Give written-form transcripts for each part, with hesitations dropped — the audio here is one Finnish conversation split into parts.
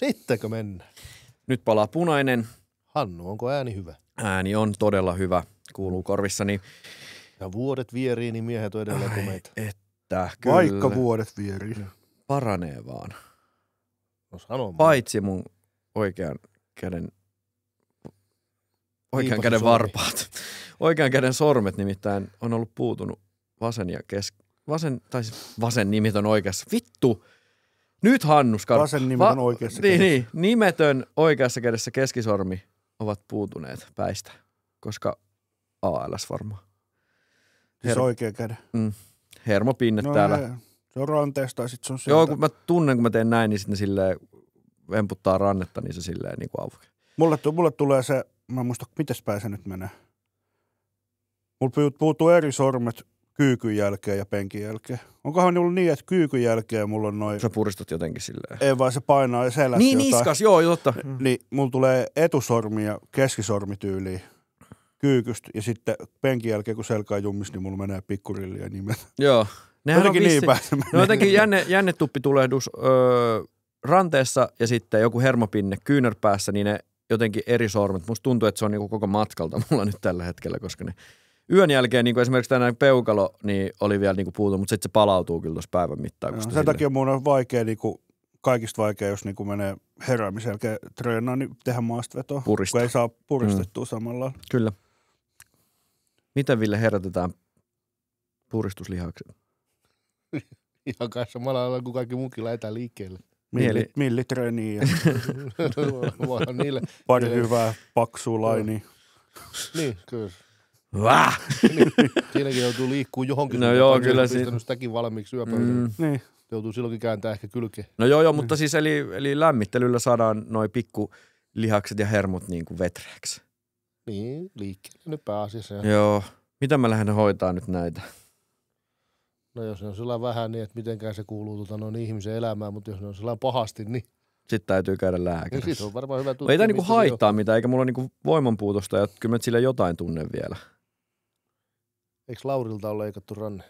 Sittenkö mennään? Nyt palaa punainen. Hannu, onko ääni hyvä? Ääni on todella hyvä. Kuuluu korvissani. Ja vuodet vierii, niin miehet on edelleen komeita. Että kyllä. Vaikka vuodet vierii. Paranee vaan. No sano. Paitsi mun oikean käden varpaat. Oikean käden sormet nimittäin on ollut puutunut vasen ja vasen nimet on oikeassa. Vittu! Nyt Hannus, vasen nimet on oikeassa kädessä. Niin, nimetön oikeassa kädessä keskisormi ovat puutuneet päistä, koska ALS varmaan. Siis oikea käden. Hermopinne täällä. Se on ranteesta ja sit se on sieltä. Joo, kun mä tunnen, kun mä teen näin, niin sitten ne silleen vemputtaa rannetta, niin se silleen niin kuin aukeaa. Mulle tulee se, mä en muista, mites päin se nyt menee. Mulla puuttuu eri sormet kyykyn jälkeen ja penkin jälkeen. Onkohan ollut niin, että kyykyn jälkeen mulla on noin... Sä puristut jotenkin silleen. Ei vaan se painaa selässä niin, jotain. niskas, joo, totta. Niin mulla tulee etusormi ja keskisormi tyyliin kyykystä ja sitten penkin jälkeen, kun selkä on jummis, niin mulla menee pikkurilli ja nimet. Joo. Jotenkin niin päin se menee. No jotenkin jännetuppitulehdus ranteessa ja sitten joku hermopinne kyynärpäässä, niin ne jotenkin eri sormet. Musta tuntuu, että se on niinku koko matkalta mulla nyt tällä hetkellä, koska ne yön jälkeen niinku esimerkiksi tänään peukalo niin oli vielä niinku puutu, mutta sitten se palautuu kyllä tuossa päivän mittaan. Sen takia mun on vaikea, niinku, kaikista vaikea, jos niinku menee heräämisen jälkeen treenaan, niin tehdä maastavetoa, kun ei saa puristettua samalla. Kyllä. Miten Ville herätetään puristuslihakset? Ihan kanssa samalla lailla kuin kaikki muukin lähdetään liikkeelle. Millitreeniä ja niille, pari hyvää paksua lainia. Niin, kyllä. Väh! Siinäkin joutuu liikkuu johonkin. No joo, kyllä siinä. Pistänyt sitäkin valmiiksi yöpöydälle. Niin. Joutuu silloinkin kääntää ehkä kylkeen. No joo, mutta siis eli lämmittelyllä saadaan noi pikkulihakset ja hermot niin kuin vetreäksi. Niin, liikkeelle nyt pääasiassa. Joo. Mitä mä lähden hoitaa nyt näitä? No jos ne on sellainen vähän niin, että mitenkään se kuuluu ihmisen elämään, mutta jos ne on sellainen pahasti, niin... Sitten täytyy käydä lääkärissä. Niin siis on varmaan hyvä tutkia. Ei tämä niinku haittaa mitään, eikä mulla ole niinku voimanpuutosta, ja kyllä mä sille jotain tunnen vielä. Eikö Laurilta ole leikattu ranne?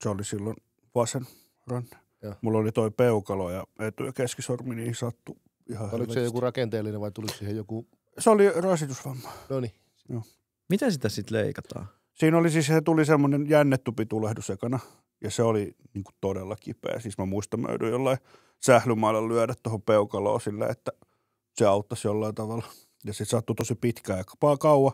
Se oli silloin vasen ranne. Ja. Mulla oli toi peukalo ja etu- ja keskisormi, niin sattui ihan oliko se joku rakenteellinen vai tuliko siihen joku... Se oli rasitusvamma. No niin. Miten sitä sitten leikataan? Siinä oli siis, se tuli semmoinen jännetupitulehdus ekana, ja se oli niin kuin todella kipeä. Siis mä muistan, mä joudun jollain sählymailla lyödä tuohon peukaloon silleen, että se auttaisi jollain tavalla. Ja sitten sattui tosi pitkään ja kauan.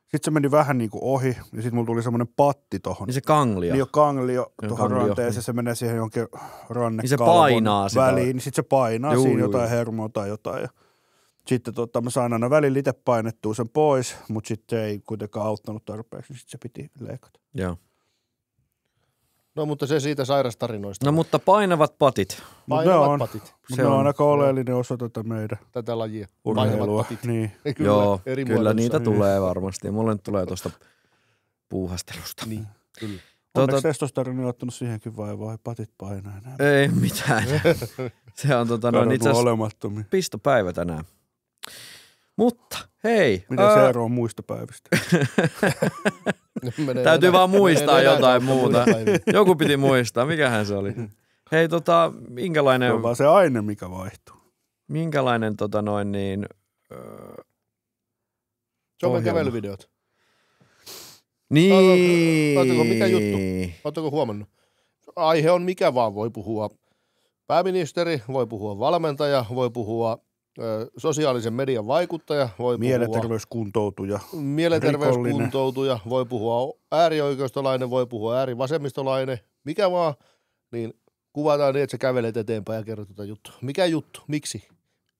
Sitten se meni vähän niin kuin ohi, ja sitten mulla tuli semmoinen patti tohon. Niin se kanglio. Niin kanglio tuohon ranteeseen, niin. Se menee siihen jonkin rannekalvon niin se painaa väliin. Niin sitten se painaa siinä jotain hermoa tai jotain. Ja sitten mä sain aina välillä itse painettua sen pois, mutta sitten ei kuitenkaan auttanut tarpeeksi, niin sitten se piti leikata. Joo. No mutta se siitä sairastarinoista. No mutta painavat patit. Painavat patit. Ne on aika oleellinen osa tätä meidän tätä lajia. Urheilua. Niin. Kyllä, joo, eri kyllä niitä tulee varmasti. Mulle nyt tulee tuosta puuhastelusta. Niin, kyllä. Onneksi testosteroni on ottanut siihenkin vaivaa, patit painaa enää. Ei mitään. Se on itse asiassa pistopäivä tänään. Mutta hei. Miten se ero on muista päivistä? Täytyy vaan muistaa jotain muuta. Joku piti muistaa. Mikähän se oli? Hei minkälainen... Se on vaan se aine, mikä vaihtuu. Minkälainen Suomen kävelyvideot. Niin. Oletteko mikä juttu? Oletteko huomannut? Aihe on mikä vaan. Voi puhua pääministeri, voi puhua valmentaja, voi puhua sosiaalisen median vaikuttaja, voi mielenterveyskuntoutuja, mielenterveyskuntoutuja, voi puhua äärioikeistolainen, voi puhua äärivasemmistolainen, mikä vaan, niin kuvataan niin, että sä kävelet eteenpäin ja kerrot tätä juttua. Mikä juttu? Miksi?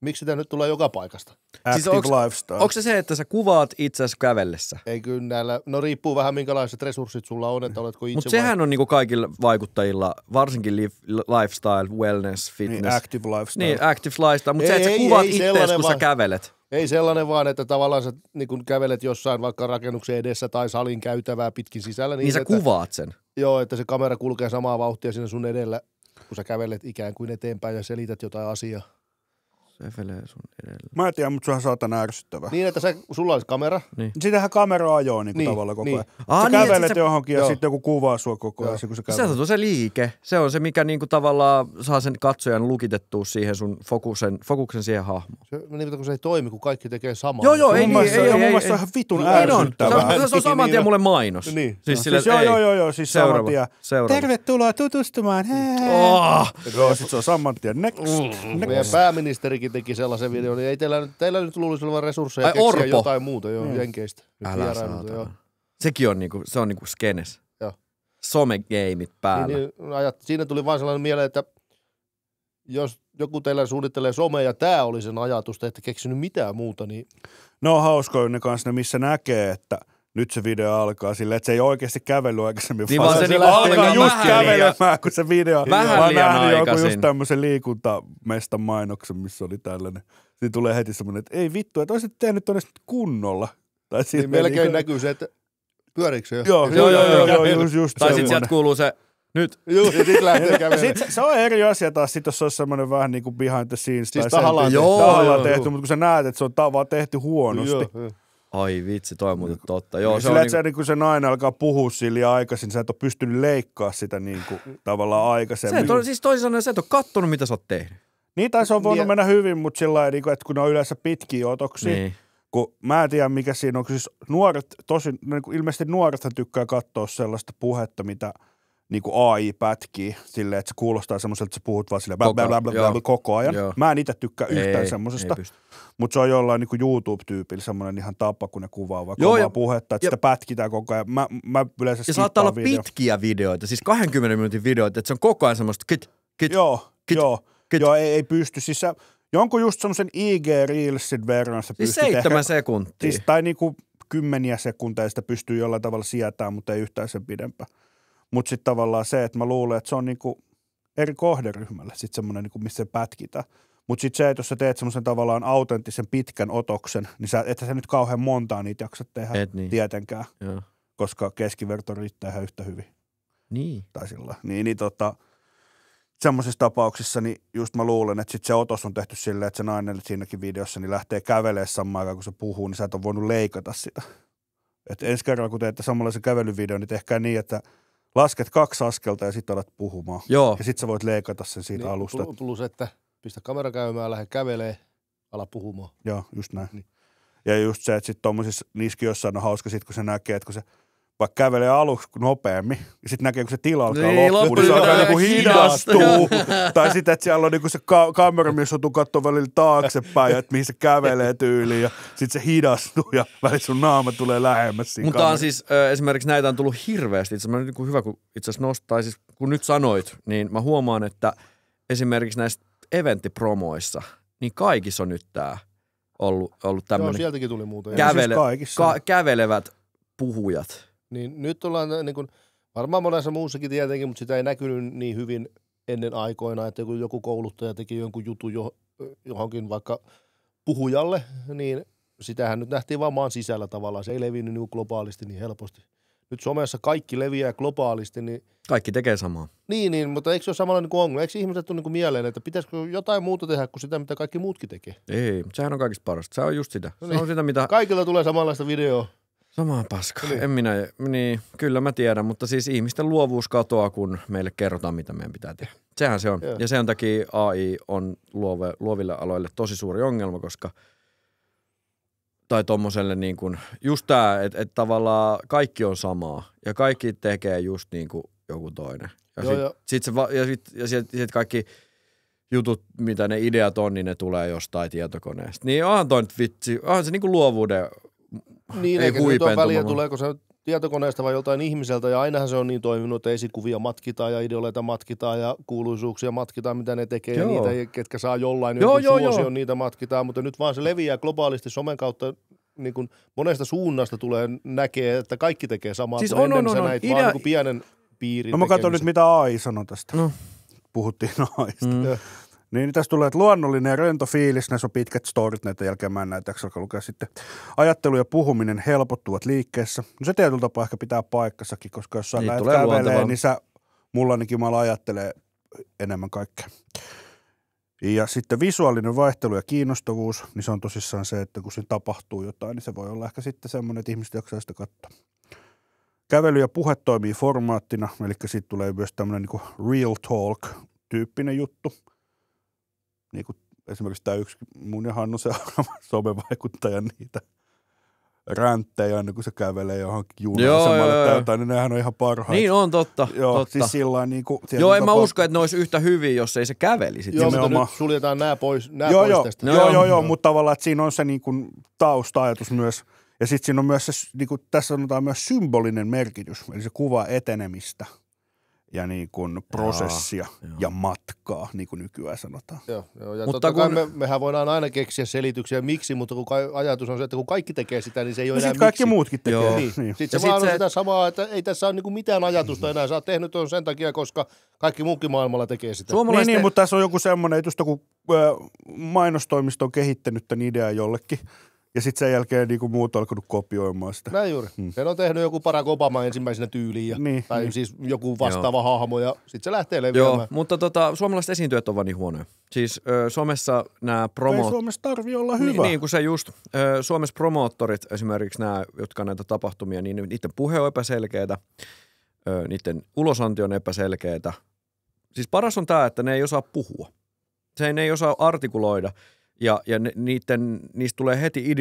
Miksi sitä nyt tulee joka paikasta? Active lifestyle. Onko se, että sä kuvaat itseäsi kävellessä? Ei kyllä näillä, no riippuu vähän minkälaiset resurssit sulla on, että oletko itse... Mutta sehän on niinku kaikilla vaikuttajilla, varsinkin lifestyle, wellness, fitness. Niin, active lifestyle. Niin, active lifestyle, mutta se, että sä kuvaat itseäsi, kun sä kävelet. Ei sellainen vaan, että tavallaan sä niin kun kävelet jossain vaikka rakennuksen edessä tai salin käytävää pitkin sisällä. Niin sä että, kuvaat sen. Joo, että se kamera kulkee samaa vauhtia siinä sun edellä, kun sä kävelet ikään kuin eteenpäin ja selität jotain asiaa. Sevelee sun edellä. Mä en tiedä, mutta se on saatana ärsyttävää. Niin, että sulla olisi kamera. Niin. Sitähän kamera ajoo niin tavallaan koko ajan. Sä niin, kävelet johonkin ja sitten joku kuvaa sua koko ajan, kun sä kävelet. Se on se liike. Se on se, mikä niinku tavallaan saa sen katsojan lukitettua siihen sun fokuksen siihen hahmoon. Niin, kun se ei toimi, kun kaikki tekee samaa. Joo, ei. Mun mielestä se on ihan vitun ärsyttävää. Se on saman tien mulle mainos. Niin. Siis siis saman tien. Tervetuloa tutustumaan. Joo, sit se on saman tien. Next. Meidän pääministerikin teki sellaisen videon, niin ei teillä nyt luulisi olevan resursseja keksiä Orpo. jotain muuta Jenkeistä. Älä saatana. Sekin on niinku, se on niinku skenes. Joo. Somegeimit päällä. Niin, siinä tuli vaan sellainen mieleen, että jos joku teillä suunnittelee somea ja tämä oli sen ajatus, että ette keksinyt mitään muuta, niin... No on hauskoja ne kanssa, missä näkee, että nyt se video alkaa silleen, että se ei oikeasti kävellyt aikaisemmin. Niin vaan se alkaa just kävelemään, kun se video... Vähän liian aikaisin. Joku just tämmöisen liikuntamestan mainoksen, missä oli tällainen. Siinä tulee heti semmoinen, että ei vittu, että olisit tehnyt tonne kunnolla. Tai niin melkein näkyy se, että pyöriikö se jo? Joo, just tai sitten sieltä kuuluu se, nyt. Joo, ja sitten lähtee kävelemään. Se on eri asia taas, jos se olisi semmoinen vähän niin kuin behind the scenes. Siis tai tahallaan tehty, mutta kun sä näet, että se on vaan tehty huonosti. Joo. Ai vitsi, toi on muuten totta. Joo, sillä, että niin se nainen alkaa puhua sillä liian aikaisin, sä et ole pystynyt leikkaa sitä niin kuin, tavallaan aikaisemmin. Siis toisin sanoen, sä et ole kattonut, mitä sä oot tehnyt. Niin, tai se on voinut mennä hyvin, mutta sillä lailla, että kun ne on yleensä pitkiä otoksia, niin. Kun mä en tiedä, mikä siinä on. Siis nuoret, niin ilmeisesti nuorethan tykkää katsoa sellaista puhetta, mitä niin kuin AI pätkii silleen, että se kuulostaa semmoiselta, että sä puhut vaan silleen koko ajan. Joo. Mä en itse tykkää yhtään semmoisesta, mutta se on jollain niin kuin YouTube-tyypillä semmoinen ihan tapa, kun ne kuvaa vaikka omaa puhetta, että sitä pätkitään koko ajan. Mä yleensä ja saattaa olla pitkiä videoita, siis 20 minuutin videoita, että se on koko ajan semmoista Joo, ei pysty. Siis jonkun just semmoisen IG-reelsin verran sitä pystyy tehdä. 7 sekuntia. Siis, tai niinku 10 sekuntia sitä pystyy jollain tavalla sietämään, mutta ei yhtään sen pidempään. Mutta sitten tavallaan se, että mä luulen, että se on niinku eri kohderyhmälle sitten semmoinen, niinku, missä se pätkitään. Mutta sitten se, että jos sä teet semmoisen tavallaan autenttisen pitkän otoksen, niin ethän sä nyt kauhean montaa niitä jaksat tehdä tietenkään, koska keskiverto riittää ihan yhtä hyvin. Niin. Tai sillä semmoisissa tapauksissa niin just mä luulen, että sit se otos on tehty silleen, että se nainen siinäkin videossa niin lähtee kävelemään samaan aikaan, kun se puhuu, niin sä et ole voinut leikata sitä. Että ensi kerralla, kun teette samanlaisen kävelyvideon, niin tehkää niin, että lasket 2 askelta ja sitten alat puhumaan. Joo. Ja sitten sä voit leikata sen siitä niin, alusta. Plus, että pistä kamera käymään, lähde kävelee, ala puhumaan. Joo, just näin. Niin. Ja just se, että sitten tuommoisissa niissäkin jossain on hauska sit, kun se näkee, että kun se vaikka kävelee aluksi nopeammin, ja sitten näkee, kun se tila alkaa loppuun, niin se alkaa niinku hidastuu. Tai sitten, että siellä on niinku se kamera, missä joutuu katsoa välillä taaksepäin, että mihin se kävelee tyyliin, ja sitten se hidastuu, ja välillä sun naama tulee lähemmäs siinä Mutta on siis esimerkiksi näitä on tullut hirveästi. Itse asiassa niin hyvä, kun itse asiassa nostaa, siis kun nyt sanoit, niin mä huomaan, että esimerkiksi näissä eventtipromoissa, niin kaikissa on nyt tää ollut tämmöinen. Joo, sieltäkin tuli muuten. Kävelevät puhujat. Niin nyt ollaan niin kuin, varmaan monessa muussakin tietenkin, mutta sitä ei näkynyt niin hyvin ennen aikoina, että joku kouluttaja teki jonkun jutun johonkin vaikka puhujalle, niin sitähän nyt nähtiin vaan maan sisällä tavallaan. Se ei levinnyt niin globaalisti niin helposti. Nyt somessa kaikki leviää globaalisti. Niin kaikki tekee samaa. Niin, mutta eikö se ole samalla niin kuin ongelma? Eikö ihmiset tule niin kuin mieleen, että pitäisikö jotain muuta tehdä kuin sitä, mitä kaikki muutkin tekee? Ei, sehän on kaikista parasta. Se on just sitä. Se on sitä, mitä... Kaikilla tulee samanlaista videoa. Samaa paskaa. Niin. Kyllä mä tiedän, mutta siis ihmisten luovuus katoaa, kun meille kerrotaan, mitä meidän pitää tehdä. Sehän se on. Joo. Ja sen takia AI on luoville aloille tosi suuri ongelma, koska tai tommoselle niin kuin, just tää, että tavallaan kaikki on samaa ja kaikki tekee just niin kuin joku toinen. Ja sitten kaikki jutut, mitä ne ideat on, niin ne tulee jostain tietokoneesta. Niin onhan toi nyt vitsi, onhan se niin kuin luovuuden niin, eikä nyt ole väliä, tuleeko se tietokoneesta vai joltain ihmiseltä, ja ainahan se on niin toiminut, että esikuvia matkitaan ja ideoleita matkitaan ja kuuluisuuksia matkitaan, mitä ne tekee, ja niitä, ketkä saa jollain suosion, niitä matkitaan, mutta nyt vaan se leviää globaalisti somen kautta, niin kuin monesta suunnasta tulee näkee, että kaikki tekee samaa, siis kun ennen sä näit vaan niin kuin pienen piirin. No mä katson nyt, mitä AI sanoi tästä. No. Puhuttiin AIsta. Niin tässä tulee, että luonnollinen ja rento fiilis, näissä on pitkät storit, näitä jälkeen mä en näitä jaksa lukea sitten. Ajattelu ja puhuminen helpottuvat liikkeessä. No se tietyllä tapaa ehkä pitää paikassakin, koska jos sä lähdet kävelee, niin mulla ainakin mä ajattelee enemmän kaikkea. Ja sitten visuaalinen vaihtelu ja kiinnostavuus, niin se on tosissaan se, että kun siinä tapahtuu jotain, niin se voi olla ehkä sitten semmoinen, että ihmiset jaksaa sitä katsoa. Kävely ja puhe toimii formaattina, eli siitä tulee myös tämmöinen niin kuin real talk-tyyppinen juttu. Niin kuin esimerkiksi tämä yksi mun ja Hannu seuraava somevaikuttajan niitä ränttejä, aina kun se kävelee johonkin junasemalle tai jotain, niin nehän on ihan parhaita. Niin on, totta. Joo, totta. siis sillain niin kuin... Joo, en mä usko, että ne olisi yhtä hyviä, jos ei se kävelisi. Joo, mutta nyt suljetaan nämä pois tästä. Joo, mutta tavallaan, että siinä on se niin kuin tausta-ajatus myös. Ja sitten siinä on myös se, niin kuin tässä sanotaan myös symbolinen merkitys, eli se kuvaa etenemistä ja niin kuin prosessia ja matkaa, niin kuin nykyään sanotaan. Joo, ja mutta totta kai mehän voidaan aina keksiä selityksiä miksi, mutta kun ajatus on se, että kun kaikki tekee sitä, niin se ei ole enää miksi. Kaikki muutkin tekee. Niin. Sitten se vaan on sitä samaa, että ei tässä ole niin mitään ajatusta enää. Sä oot tehnyt on sen takia, koska kaikki muukin maailmalla tekee sitä. Niin, mutta tässä on joku semmoinen, että just kun mainostoimisto on kehittänyt tämän idean jollekin, ja sitten sen jälkeen niin muut on alkanut kopioimaan sitä. Näin juuri. Sen on tehnyt joku Barack Obama ensimmäisenä tyyliin, tai siis joku vastaava hahmo, ja sitten se lähtee leviämään. Joo, mutta suomalaiset esiintyjät on vaan niin huonoja. Siis Suomessa nämä Ei Suomessa tarvitse olla hyvä. Niin kuin se just. Suomessa promoottorit, esimerkiksi nämä, jotka on näitä tapahtumia, niin niiden puhe on epäselkeätä, niiden ulosanti on epäselkeätä. Siis paras on tämä, että ne ei osaa puhua. Ne ei osaa artikuloida. Ja niistä tulee heti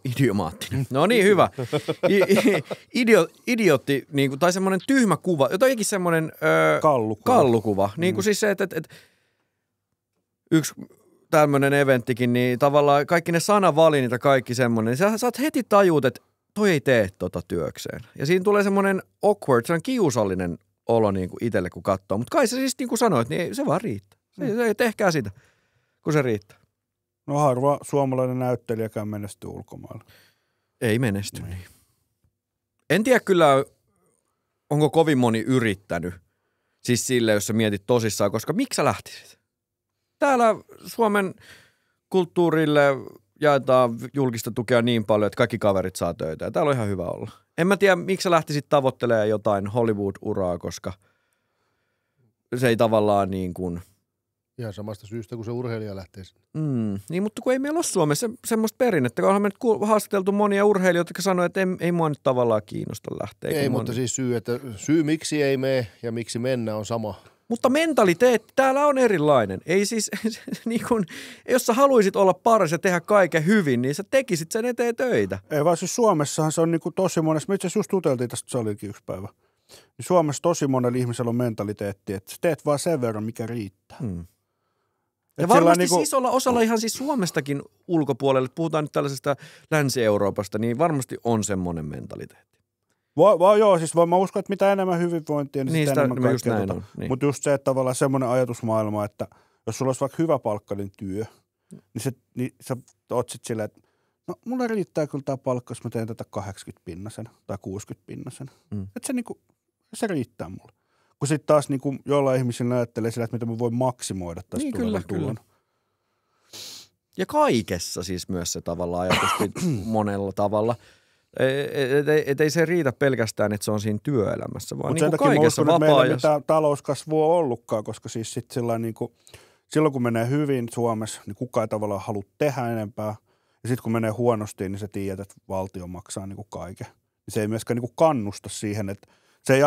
idiomaattinen. No niin, hyvä. Idiootti, niin kuin, tai semmoinen tyhmä kuva, jotenkin semmoinen kallukuva. Niin kuin siis se, että yksi tämmöinen eventtikin, niin tavallaan kaikki ne sanavalinnit ja kaikki semmoinen, niin sä saat heti tajuut, että toi ei tee tota työkseen. Ja siinä tulee semmoinen awkward, semmoinen kiusallinen olo niin kuin itselle, kun katsoo. Mutta kai se siis niin kuin sanoit, niin se vaan riittää. Tehkää sitä, kun se riittää. No harva suomalainen näyttelijäkään menestyy ulkomailla. Ei menesty niin. En tiedä kyllä, onko kovin moni yrittänyt. Siis sille, jos sä mietit tosissaan, koska miksi sä lähtisit? Täällä Suomen kulttuurille jaetaan julkista tukea niin paljon, että kaikki kaverit saa töitä. Ja täällä on ihan hyvä olla. En mä tiedä, miksi sä lähtisit tavoittelemaan jotain Hollywood-uraa, koska se ei tavallaan niin kuin... Ihan samasta syystä, kun se urheilija lähtee sinne. Niin, mutta kun ei meillä ole Suomessa semmoista perinnettä, kun olemme nyt haastateltu monia urheilijoita, jotka sanoo, että ei mua nyt tavallaan kiinnosta lähteä. Ei, mutta siis syy miksi ei mene ja miksi mennä on sama. Mutta mentaliteetti täällä on erilainen. Ei siis, niin kun, jos sä haluisit olla paras ja tehdä kaiken hyvin, niin sä tekisit sen eteen töitä. Ei vaan siis Suomessahan se on niin kuin tosi monessa, me itse asiassa just juteltiin tästä saliinkin yksi päivä. Niin Suomessa tosi monella ihmisellä on mentaliteetti, että sä teet vaan sen verran, mikä riittää. Ja varmasti niin kuin... isolla osalla ihan siis Suomestakin ulkopuolelle, puhutaan nyt tällaisesta Länsi-Euroopasta, niin varmasti on semmoinen mentaliteetti. Joo, siis mä uskon, että mitä enemmän hyvinvointia, niin sitä enemmän kaikkea. Niin. Mutta just se, että tavallaan semmoinen ajatusmaailma, että jos sulla olisi vaikka hyvä palkkainen työ, niin sä oot sit silleen, että no mulle riittää kyllä tää palkka, jos mä teen tätä 80-pinnasena tai 60-pinnasena. Että se riittää mulle. Kun sitten taas niin kuin jollain ihmisillä ajattelee sillä, että mitä mä voin maksimoida tästä niin, tulevan tulon. Ja kaikessa siis myös se tavalla ajatuskin monella tavalla. Ei se riitä pelkästään, että se on siinä työelämässä, vaan niin kuin kaikessa vapaa-ajassa. Mutta meillä ei mitään talouskasvua ollutkaan, koska siis sit niin kuin, silloin kun menee hyvin Suomessa, niin kukaan ei tavallaan halua tehdä enempää. Ja sitten kun menee huonosti, niin sä tiedät, että valtio maksaa niin kuin kaiken. Se ei myöskään niin kuin kannusta siihen, että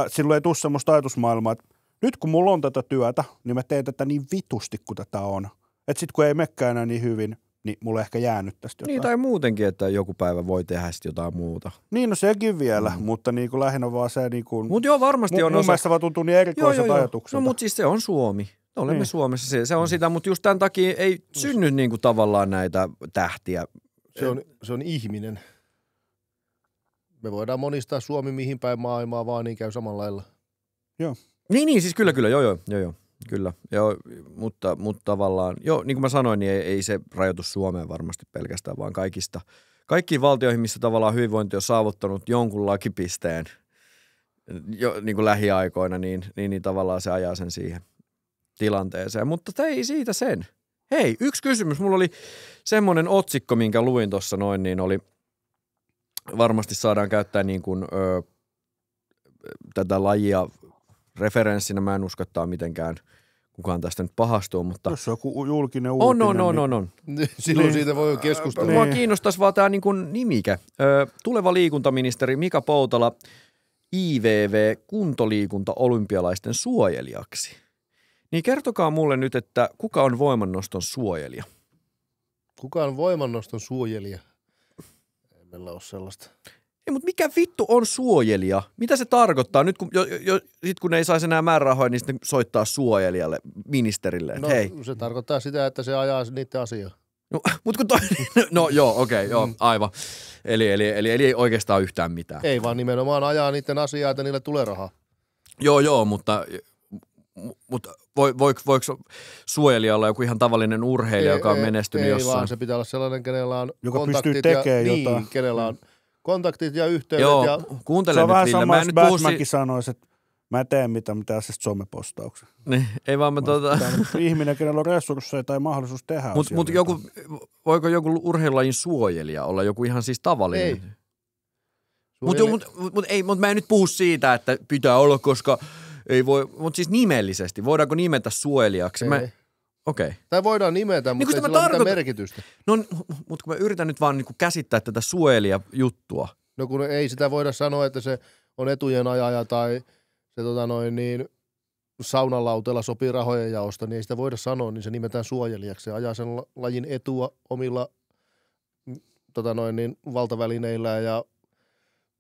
silloin ei tule semmoista ajatusmaailmaa, että nyt kun mulla on tätä työtä, niin mä teen tätä niin vitusti kuin tätä on. Että sitten kun ei menekään enää niin hyvin, niin mulla ehkä jäänyt tästä jotain. Niin tai muutenkin, että joku päivä voi tehdä sitten jotain muuta. Niin, no sekin vielä, mutta niin kuin lähinnä vaan se niin kuin... Mutta joo, varmasti on mun mielestä vaan tuntuu niin erikoiset ajatukset. No mutta siis se on Suomi. Olemme niin. Suomessa, se on sitä, mutta just tämän takia ei synny niin kuin tavallaan näitä tähtiä. Se on ihminen. Me voidaan monistaa Suomi mihin päin maailmaa, vaan niin käy samalla lailla. Joo. Niin, siis kyllä, joo, kyllä. Joo, mutta tavallaan, joo, niin kuin mä sanoin, niin ei se rajoitu Suomeen varmasti pelkästään, vaan kaikkiin valtioihin, missä tavallaan hyvinvointi on saavuttanut jonkun lakipisteen jo, niin kuin lähiaikoina, niin tavallaan se ajaa sen siihen tilanteeseen. Mutta ei siitä sen. Hei, yksi kysymys. Mulla oli semmoinen otsikko, minkä luin tuossa noin, niin oli... Varmasti saadaan käyttää niin kuin, tätä lajia referenssinä. Mä en usko, että tämä on mitenkään kukaan tästä nyt pahastuu, mutta... Jos on joku julkinen uutinen. On. Silloin siitä voi keskustella. Mua kiinnostaisi vaan tämä niin kuin nimike. Tuleva liikuntaministeri Mika Poutala IVV kuntoliikunta olympialaisten suojelijaksi. Niin kertokaa mulle nyt, että kuka on voimannoston suojelija? Kuka on voimannoston suojelija? Ei meillä ole sellaista. Ei, mutta mikä vittu on suojelija? Mitä se tarkoittaa? Nyt kun ei saisi enää määrärahoja, niin sitten soittaa suojelijalle, ministerille, että hei. Se tarkoittaa sitä, että se ajaa niiden asiaa. No, mutta kun aivan. Eli ei oikeastaan yhtään mitään. Ei vaan nimenomaan ajaa niiden asiaa, että niille tulee rahaa. Joo, mutta voiko suojelija olla joku ihan tavallinen urheilija, joka on menestynyt jossain? Ei vaan, se pitää olla sellainen, kenellä on joka kontaktit pystyy tekemään jotain. Niin, kenellä on kontaktit ja yhteydet. Joo, ja... kuuntele se on nyt, vähän Ville. sama, jos Batmankin sanoisi, että mä teen mitä asiasta somepostauksia. Niin, ei vaan ihminen, kenellä on resursseja tai mahdollisuus tehdä Mutta voiko joku urheilulajin suojelija olla joku ihan siis tavallinen? Ei. Mutta mä en nyt puhu siitä, että pitää olla, koska ei voi, mutta siis nimellisesti. Voidaanko nimetä suojelijaksi? Okei. Tai voidaan nimetä, mutta ei sillä ole mitään merkitystä. No, mutta kun mä yritän nyt vaan niinku käsittää tätä suojelijajuttua. No kun ei sitä voida sanoa, että se on etujen ajaja tai se saunalauteella sopii rahojen jaosta, niin ei sitä voida sanoa, niin se nimetään suojelijaksi. Se ajaa sen lajin etua omilla valtavälineillä ja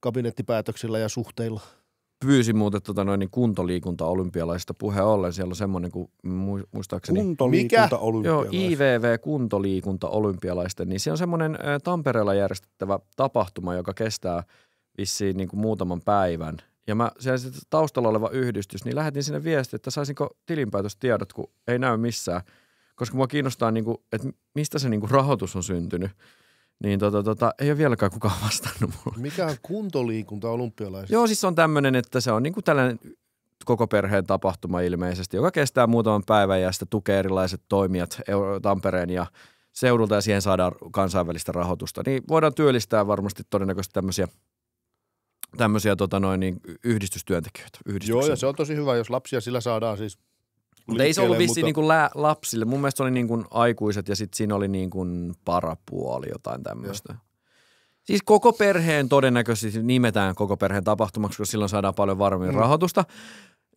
kabinettipäätöksillä ja suhteilla. Pyysin muuten kuntoliikunta olympialaisista puheen ollen. Siellä on semmoinen kuin muistaakseni... Kuntoliikunta olympialaisista. Joo, IVV kuntoliikunta olympialaisten. Niin se on semmoinen Tampereella järjestettävä tapahtuma, joka kestää vissiin niin kuin muutaman päivän. Ja mä siellä taustalla oleva yhdistys, niin lähetin sinne viestiä, että saisinko tilinpäätöstiedot, kun ei näy missään. Koska mua kiinnostaa, niin kuin, että mistä se niin kuin rahoitus on syntynyt. Niin ei ole vieläkään kukaan vastannut mulle. Mikä on kuntoliikunta olympialaisista? Joo, siis se on tämmöinen, että se on niin kuin tällainen koko perheen tapahtuma ilmeisesti, joka kestää muutaman päivän ja sitten tukee erilaiset toimijat Tampereen ja seudulta ja siihen saadaan kansainvälistä rahoitusta. Niin voidaan työllistää varmasti todennäköisesti tämmöisiä yhdistystyöntekijöitä. Joo, ja se on tosi hyvä, jos lapsia sillä saadaan siis. Mutta ei se ollut vissiin niin kuin lapsille. Mun mielestä se oli niin kuin aikuiset ja sitten siinä oli niin kuin parapuoli jotain tämmöistä. Siis koko perheen todennäköisesti nimetään koko perheen tapahtumaksi, koska silloin saadaan paljon varmin rahoitusta.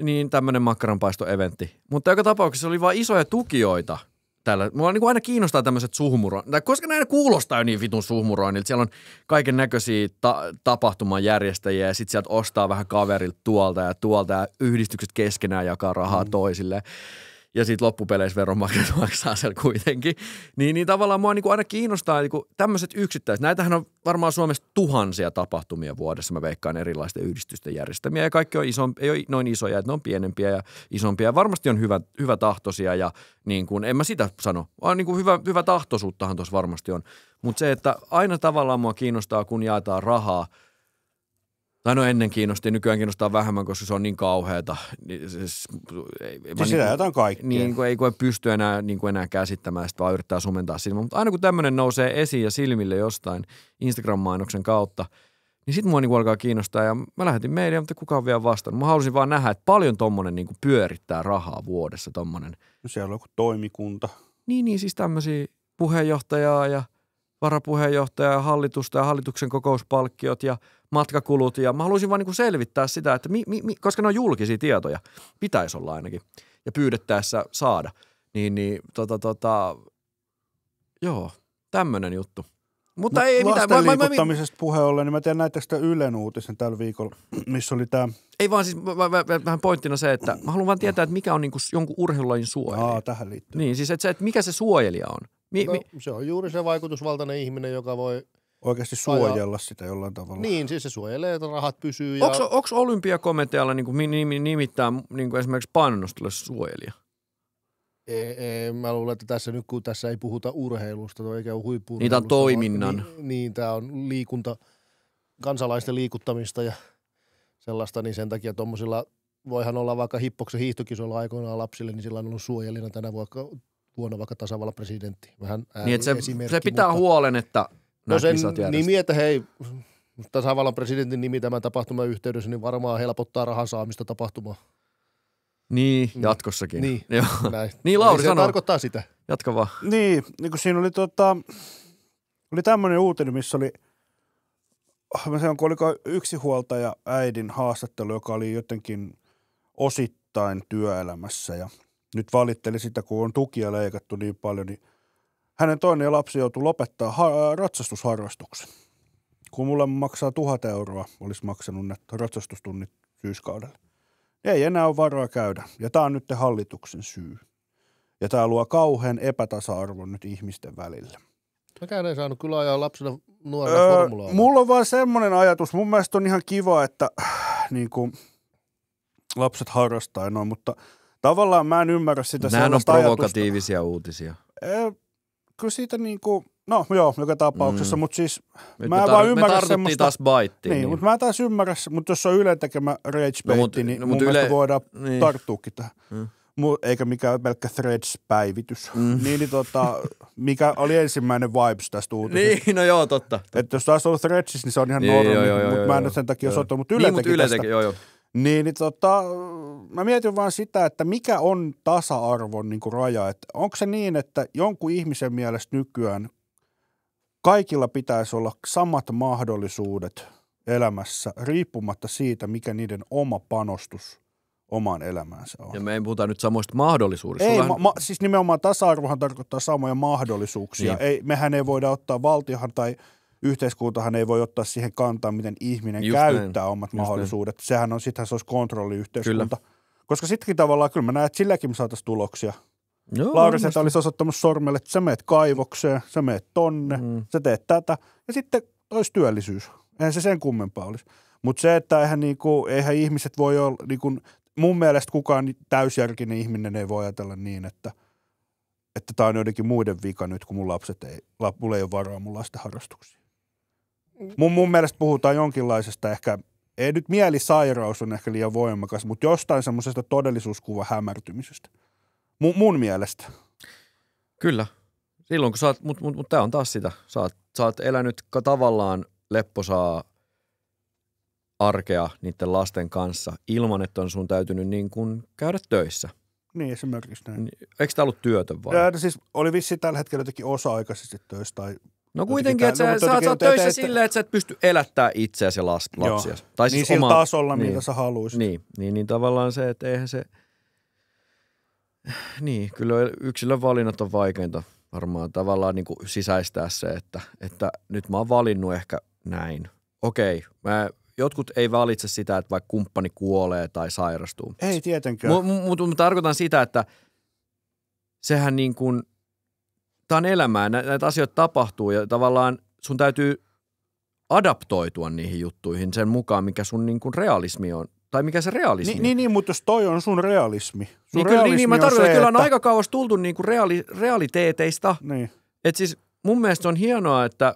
Niin tämmöinen makkaranpaisto-eventti. Mutta joka tapauksessa oli vain isoja tukijoita. Mua niin aina kiinnostaa tämmöiset suhmuroinnit, koska näin kuulostaa jo niin vitun suhmuroinnilta. Siellä on kaiken näköisiä tapahtuman järjestäjiä ja sitten sieltä ostaa vähän kaverilta tuolta ja yhdistykset keskenään jakaa rahaa toisille. Ja sitten loppupeleissä veronmaksajat maksaa siellä kuitenkin. Niin tavallaan mua niin aina kiinnostaa niin tämmöiset yksittäiset. Näitähän on varmaan Suomessa tuhansia tapahtumia vuodessa. Mä veikkaan erilaisten yhdistysten järjestämiä. Ja kaikki on ei ole noin isoja, että ne on pienempiä ja isompia. Ja varmasti on hyvä tahtoisia ja niin kuin, en mä sitä sano. Vaan niin kuin hyvä tahtoisuuttahan tuossa varmasti on. Mutta se, että aina tavallaan mua kiinnostaa, kun jaetaan rahaa. Tai no ennen kiinnosti, nykyään kiinnostaa vähemmän, koska se on niin kauheata. Siis sitä jotain kaikkea. Niin kuin ei pysty enää käsittämään, sitä vaan yrittää sumentaa silmää. Mutta aina kun tämmöinen nousee esiin ja silmille jostain Instagram-mainoksen kautta, niin sitten mua niin alkaa kiinnostaa. Ja mä lähetin meille, mutta kukaan on vielä vastannut. Mä halusin vaan nähdä, että paljon tommonen niin pyörittää rahaa vuodessa tommonen. No siellä on joku toimikunta. Niin siis tämmöisiä puheenjohtajaa ja varapuheenjohtajaa ja hallitusta ja hallituksen kokouspalkkiot ja matkakulut ja mä haluaisin vaan niin kuin selvittää sitä, että koska ne on julkisia tietoja, pitäisi olla ainakin ja pyydettäessä saada, joo, tämmönen juttu. Mutta ei mitään. Lasten liikuttamisesta puheen ollen, niin mä tiedän näittekö sitä Ylen uutisen tällä viikolla, missä oli tämä. Ei vaan siis vähän pointtina se, että mä haluan vaan tietää, että mikä on niinku jonkun urheilulajin suojelija. Tähän liittyy. Niin, siis että mikä se suojelija on. Se on juuri se vaikutusvaltainen ihminen, joka voi oikeasti suojella sitä jollain tavalla. Niin, siis se suojelee, että rahat pysyy. Onko olympiakomitealla niin nimittää niin esimerkiksi painonnostolle suojelija? Mä luulen, että tässä nyt kun tässä ei puhuta urheilusta, eikä ole huippu-urheilusta. Niitä on toiminnan. Niin, tämä on kansalaisten liikuttamista ja sellaista, niin sen takia tuommoisilla voihan olla vaikka Hippoksen hiihtokisoilla aikoinaan lapsille, niin sillä on ollut suojelina tänä vuonna vaikka tasavallan presidentti. Vähän niin, että se pitää huolen, että no sen nimi, että hei, tasavallan presidentin nimi tämän tapahtuman yhteydessä, niin varmaan helpottaa rahan saamista tapahtumaan. Niin, jatkossakin. Niin, Joo. näin. Niin, Lauri se sanoo. tarkoittaa sitä. Jatka vaan. Niin kuin siinä oli tämmöinen uutinen, missä oli, mä sanon, kun oliko yksinhuoltaja äidin haastattelu, joka oli jotenkin osittain työelämässä ja nyt valitteli sitä, kun on tukia leikattu niin paljon, niin hänen toinen lapsi joutui lopettaa ratsastusharrastuksen. Kun mulle maksaa 1 000 euroa, olisi maksanut ne ratsastustunnit syyskaudella. Ei enää ole varaa käydä. Ja tämä on nyt hallituksen syy. Ja tämä luo kauhean epätasa-arvon nyt ihmisten välillä. Mäkään en saanut kyllä ajaa lapsena nuorena formulaa. Mulla on vaan semmoinen ajatus. Mun mielestä on ihan kiva, että niin kuin, lapset harrastaa noin, mutta tavallaan mä en ymmärrä sitä sellaista on ajatusta. provokatiivisia uutisia. Kyllä siitä niin kuin, no joo, joka tapauksessa, mutta siis me tartuttiin taas baittiin. Niin, mutta mä taas ymmärrä, mutta jos on Ylen tekemä rage-baitti, niin mun mielestä voidaan tarttuukin tähän. Eikä mikään pelkkä Threads-päivitys. Niin, mikä oli ensimmäinen vibes tästä uutisesta. Niin, no joo, totta. Että jos taas on Threadsissa, niin se on ihan normi, mutta mä en sen takia soittanut, mutta Yle teki tästä. Niin, mä mietin vaan sitä, että mikä on tasa-arvon niin kuin raja. Että onko se niin, että jonkun ihmisen mielestä nykyään kaikilla pitäisi olla samat mahdollisuudet elämässä, riippumatta siitä, mikä niiden oma panostus omaan elämäänsä on. Ja me ei puhuta nyt samoista mahdollisuudista. Ei, siis nimenomaan tasa-arvohan tarkoittaa samoja mahdollisuuksia. Niin. Mehän ei voida ottaa, valtiohan tai yhteiskuntahan ei voi ottaa siihen kantaa, miten ihminen käyttää omat mahdollisuudet. Sittenhän se olisi kontrolliyhteiskunta. Kyllä. Koska sittenkin tavallaan, kyllä mä näen, että silläkin me saataisiin tuloksia. Lauri Setä olisi osoittamassa sormelle, että sä meet kaivokseen, sä meet tonne, sä teet tätä. Ja sitten olisi työllisyys. Eihän se sen kummempaa olisi. Mutta se, että eihän ihmiset voi olla, niin mun mielestä kukaan täysjärkinen ihminen ei voi ajatella niin, että tämä on joidenkin muiden vika nyt, kun mulla ei ole varaa mun lasten harrastuksiin. Mun mielestä puhutaan jonkinlaisesta ehkä, ei nyt mielisairaus on ehkä liian voimakas, mutta jostain semmoisesta todellisuuskuvan hämärtymisestä. Mun mielestä. Kyllä. Silloin kun sä oot, mutta tää on taas sitä. Sä oot elänyt tavallaan lepposaa arkea niiden lasten kanssa ilman, että on sun täytynyt niin kuin käydä töissä. Niin, esimerkiksi näin. Eikö tämä ollut työtön vai? Siis oli vissiin tällä hetkellä jotenkin osa-aikaisesti töissä tai... No kuitenkin, että sä oot töissä silleen, että sä et pysty elättämään itseäsi ja lapsiasi. Tai siis niin sillä tasolla, mitä sä haluaisit. Niin tavallaan se, että eihän se... Niin, kyllä yksilön valinnat on vaikeinta varmaan tavallaan niin kuin sisäistää se, että nyt mä oon valinnut ehkä näin. Okei, jotkut ei valitse sitä, että vaikka kumppani kuolee tai sairastuu. Ei tietenkään. Mutta tarkoitan sitä, että sehän niin kuin, tämä on elämää, näitä asioita tapahtuu ja tavallaan sun täytyy adaptoitua niihin juttuihin sen mukaan, mikä sun niin kuin realismi on. Tai mikä se realismi on. Niin, mutta jos toi on sun realismi. Niin, mä tarkoitan, että kyllä on aika kauas tultu niin kuin realiteeteista. Niin. Että siis mun mielestä on hienoa, että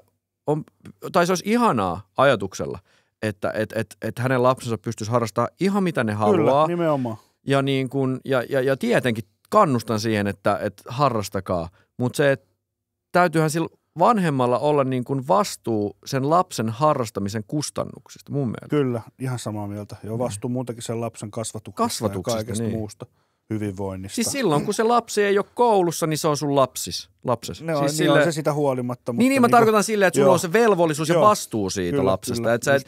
tai se olisi ihanaa ajatuksella, että hänen lapsensa pystyisi harrastamaan ihan mitä ne haluaa. Kyllä, nimenomaan. Ja, niin kun, ja tietenkin kannustan siihen, että harrastakaa, mutta se, että täytyyhän sillä vanhemmalla olla niin kuin vastuu sen lapsen harrastamisen kustannuksista mun mielestä. Kyllä, ihan samaa mieltä. Ja vastuu muutenkin sen lapsen kasvatuksesta ja kaikesta muusta hyvinvoinnista. Siis silloin, kun se lapsi ei ole koulussa, niin se on sun lapses. Siis on se sitä huolimatta. Mutta niin mä tarkoitan silleen, että sulla on se velvollisuus ja vastuu siitä lapsesta. Että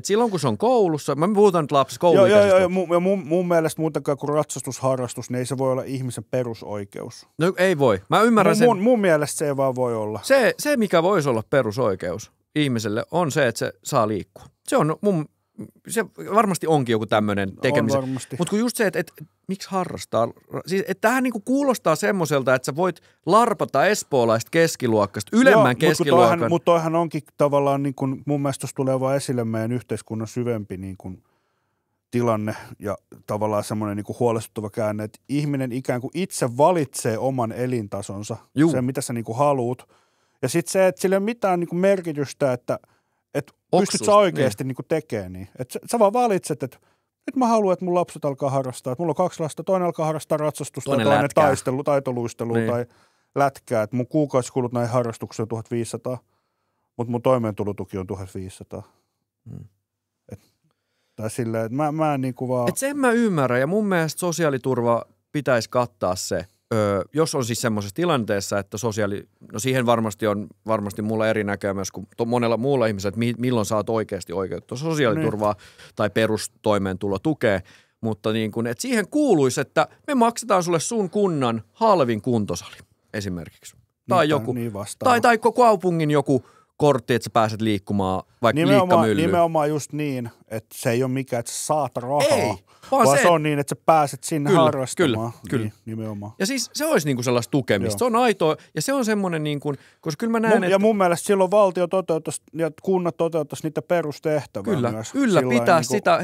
silloin, kun se on koulussa, mä puhutaan nyt lapsesta kouluikäisestä. Joo, mun mielestä muutenkaan kuin ratsastusharrastus, niin ei se voi olla ihmisen perusoikeus. No ei voi. Mä ymmärrän sen. Mun mielestä se ei vaan voi olla. Se, mikä voisi olla perusoikeus ihmiselle, on se, että se saa liikkua. Se varmasti onkin joku tämmöinen tekemisen. Mutta kun just se, että miksi harrastaa? Siis, että tämähän niinku kuulostaa semmoiselta, että sä voit larpata espoolaista keskiluokkasta, ylemmän keskiluokan. Mutta toihan onkin tavallaan, niin kuin, mun mielestä tuossa tulee vaan esille meidän yhteiskunnan syvempi niin kuin, tilanne ja tavallaan semmoinen niin kuin huolestuttava käänne, että ihminen ikään kuin itse valitsee oman elintasonsa, sen mitä sä niin kuin haluut. Ja sitten se, että sillä ei ole mitään niin kuin merkitystä, että pystyt sä oikeasti niin tekemään niin. Että sä vaan valitset, että nyt mä haluan, että mun lapset alkaa harrastaa. Että mulla on 2 lasta, toinen alkaa harrastaa ratsastusta, toinen taitoluistelua tai lätkää. Että mun kuukausikulut näihin harrastuksiin on 1500, mutta mun toimeentulotuki on 1500. Tai silleen, että mä en niinku vaan... Et sen mä ymmärrän, ja mun mielestä sosiaaliturva pitäisi kattaa se, jos on siis semmoisessa tilanteessa, että no siihen varmasti mulla eri näkemys kuin monella muulla ihmisellä, että milloin saat oikeasti oikeutta sosiaaliturvaa tai perustoimeentulotukea, mutta niin kuin, että siihen kuuluisi, että me maksetaan sulle sun kunnan halvin kuntosali esimerkiksi. Tai joku, niin tai kaupungin joku kortti, että sä pääset liikkumaan vaikka liikkamyllyyn. Nimenomaan just niin, että se ei ole mikään, että sä saat rahaa, ei, vaan se on niin, että sä pääset sinne harrastamaan. Kyllä. Niin, nimenomaan. Ja siis se olisi niinku sellaista tukemista. Joo. Se on aitoa ja se on semmoinen, niinku, koska kyllä mä näen, ja mun mielestä silloin valtio toteuttaisi ja kunnat toteuttaisi niitä perustehtäviä myös. Kyllä pitää sitä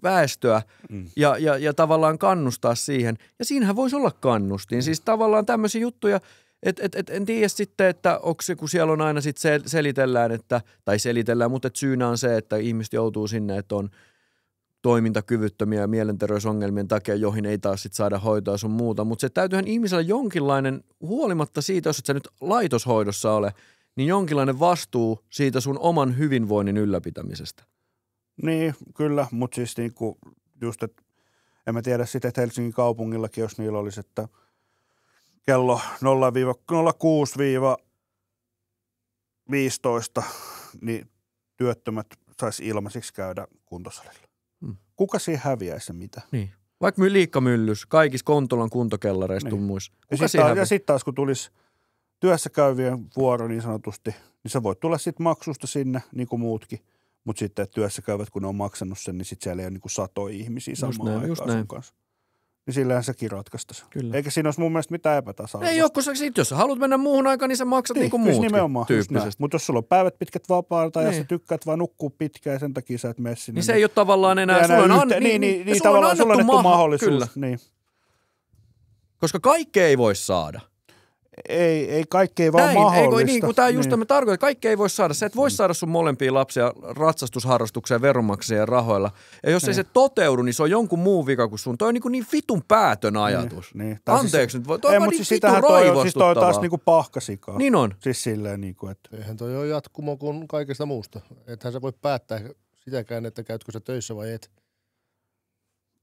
väestöä ja tavallaan kannustaa siihen. Ja siinähän voisi olla kannustin. Siis tavallaan tämmöisiä juttuja, en tiedä sitten, että onko se, kun siellä on aina sitten selitellään, mutta syynä on se, että ihmiset joutuu sinne, että on toimintakyvyttömiä ja mielenterveysongelmien takia, joihin ei taas sit saada hoitoa sun muuta. Mutta se täytyyhän ihmisellä jonkinlainen, huolimatta siitä, jos et sä nyt laitoshoidossa ole, niin jonkinlainen vastuu siitä sun oman hyvinvoinnin ylläpitämisestä. Niin, kyllä, mutta siis niinku just, että en mä tiedä sitten, että Helsingin kaupungillakin, jos niillä olisi, että kello 06-15, niin työttömät saisi ilmaisiksi käydä kuntosalilla. Kuka siihen häviäisi mitä? Niin. Vaikka liikkamyllys, kaikissa Kontolan kuntokellareissa muissa. Ja sitten taas kun tulisi työssä käyvien vuoro niin sanotusti, niin sä voit tulla sitten maksusta sinne niin kuin muutkin. Mutta sitten että työssä käyvät, kun ne on maksanut sen, niin sitten siellä ei ole niin kuin satoja ihmisiä samaan aikaan sun kanssa. Niin sillähän sekin ratkaistaisi. Eikä siinä olisi mun mielestä mitään epätasa-arvoista. Ei ole, koska jos sä haluat mennä muuhun aikaan, niin sä maksat niin kuin muutkin nimenomaan, tyyppisesti. Mutta jos sulla on päivät pitkät vapaata ja sä tykkäät vaan nukkua pitkään ja sen takia sä et mene sinne. Niin se ei ole tavallaan enää, sulla on annettu mahdollisuus. Niin. Koska kaikkea ei voi saada. Ei kaikki ei vaan mahdollista. Niin kuin tämä just me tarkoittaa, kaikki ei voi saada. Sä et voi saada sun molempia lapsia ratsastusharrastukseen veronmaksajien rahoilla. Ja jos ei se toteudu, niin se on jonkun muun vika kuin sun. Toi on niin vitun päätön ajatus. Niin. Anteeksi siis, nyt. Toi on niin siis vitun raivostuttavaa. Siis toi on taas niinku pahkasikaa. Niin on. Siis silleen niinku, että... Eihän toi ole jatkumo kuin kaikesta muusta. Ethän sä voi päättää sitäkään, että käytkö sä töissä vai et.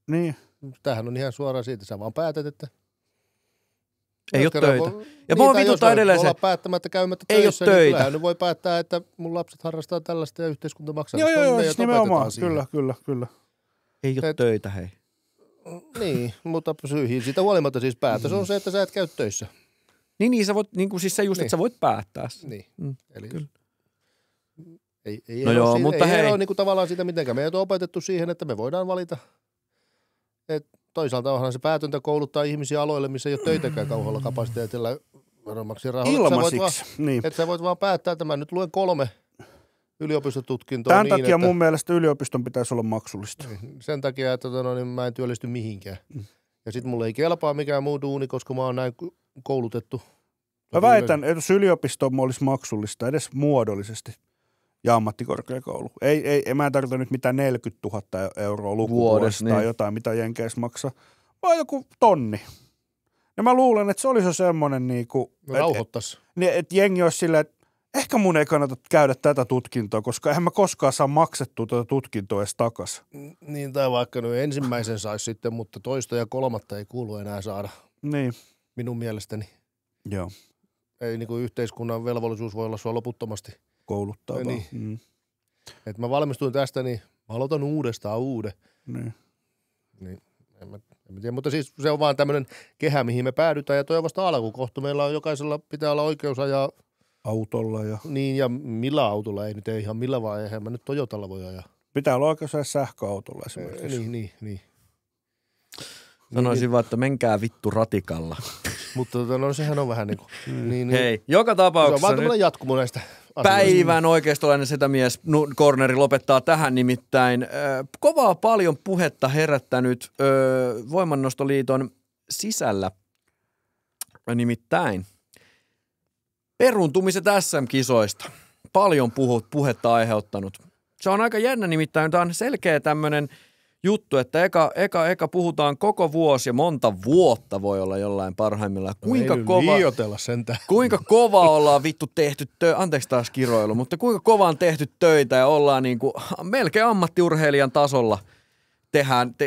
Niin. Tämähän on ihan suoraan siitä. Sä vaan päätät, että... Ei ole töitä. Ja mua vituttaa edelleen se. Olla päättämättä käymättä ei töissä, ole töitä. Niin kyllähän ne voi päättää, että mun lapset harrastaa tällaista ja yhteiskunta maksaa. Joo, siis nimenomaan. Kyllä. Ei ole töitä, hei. Niin, mutta syihin siitä huolimatta siis päätös on se, että sä et käy töissä. Niin sä voit, niin kuin siis se just, että sä voit päättää. Niin, eli kyllä. Ei ole niin kuin tavallaan sitä mitenkään. Meidät on opetettu siihen, että me voidaan valita, että toisaalta onhan se päätöntä kouluttaa ihmisiä aloille, missä ei ole töitäkään kauhealla kapasiteetilla veronmaksajien rahoilla. Ilmaisiksi, niin. Että sä voit vaan päättää, että mä nyt luen 3 yliopistotutkintoa. Tämän takia mun mielestä yliopiston pitäisi olla maksullista. Sen takia, että niin mä en työllisty mihinkään. Ja sit mulle ei kelpaa mikään muu duuni, koska mä oon näin koulutettu. Mä väitän, että jos yliopisto olisi maksullista edes muodollisesti ja ammattikorkeakoulu. Mä en tarvita nyt mitään 40 000 euroa lukuvuodesta tai jotain, mitä Jenkeissä maksaa, vaan joku 1 000. Ja mä luulen, että se olisi jo semmoinen niinku... Rauhoittaisi. Että jengi olisi silleen, että ehkä mun ei kannata käydä tätä tutkintoa, koska eihän mä koskaan saa maksettua tätä tutkintoa edes takas. Niin, tai vaikka nyt ensimmäisen saisi sitten, mutta 2. ja 3. ei kuulu enää saada. Niin. Minun mielestäni. Joo. Ei niin kuin yhteiskunnan velvollisuus voi olla sua loputtomasti. Kouluttaa vaan. Niin. Että mä valmistuin tästä, niin mä aloitan uuden. Niin. En tiedä, mutta siis se on vaan tämmöinen kehä, mihin me päädytään ja toi on vasta alkukohta. Meillä on jokaisella pitää olla oikeus ajaa autolla ja... Niin, ja millä autolla? Ei nyt ihan millä vaan, eihän mä nyt Toyotalla voi ajaa. Pitää olla oikeus ajaa sähköautolla esimerkiksi. Niin. Sanoisin vaan, että menkää vittu ratikalla. Mutta sehän on vähän niin kuin... Niin. Hei, joka tapauksessa... Se on vaan tämmöinen jatkumo näistä päivän oikeistolainen setämies corneri lopettaa tähän nimittäin. Kovaa paljon puhetta herättänyt Voimannostoliiton sisällä. Nimittäin peruuntumiset SM-kisoista. Paljon puhetta aiheuttanut. Se on aika jännä nimittäin. Tämä on selkeä tämmöinen juttu, että eka puhutaan koko vuosi ja monta vuotta voi olla jollain parhaimmillaan. Kuinka kova ollaan vittu tehty anteeksi taas kiroilu, mutta kuinka kova on tehty töitä ja ollaan niinku melkein ammattiurheilijan tasolla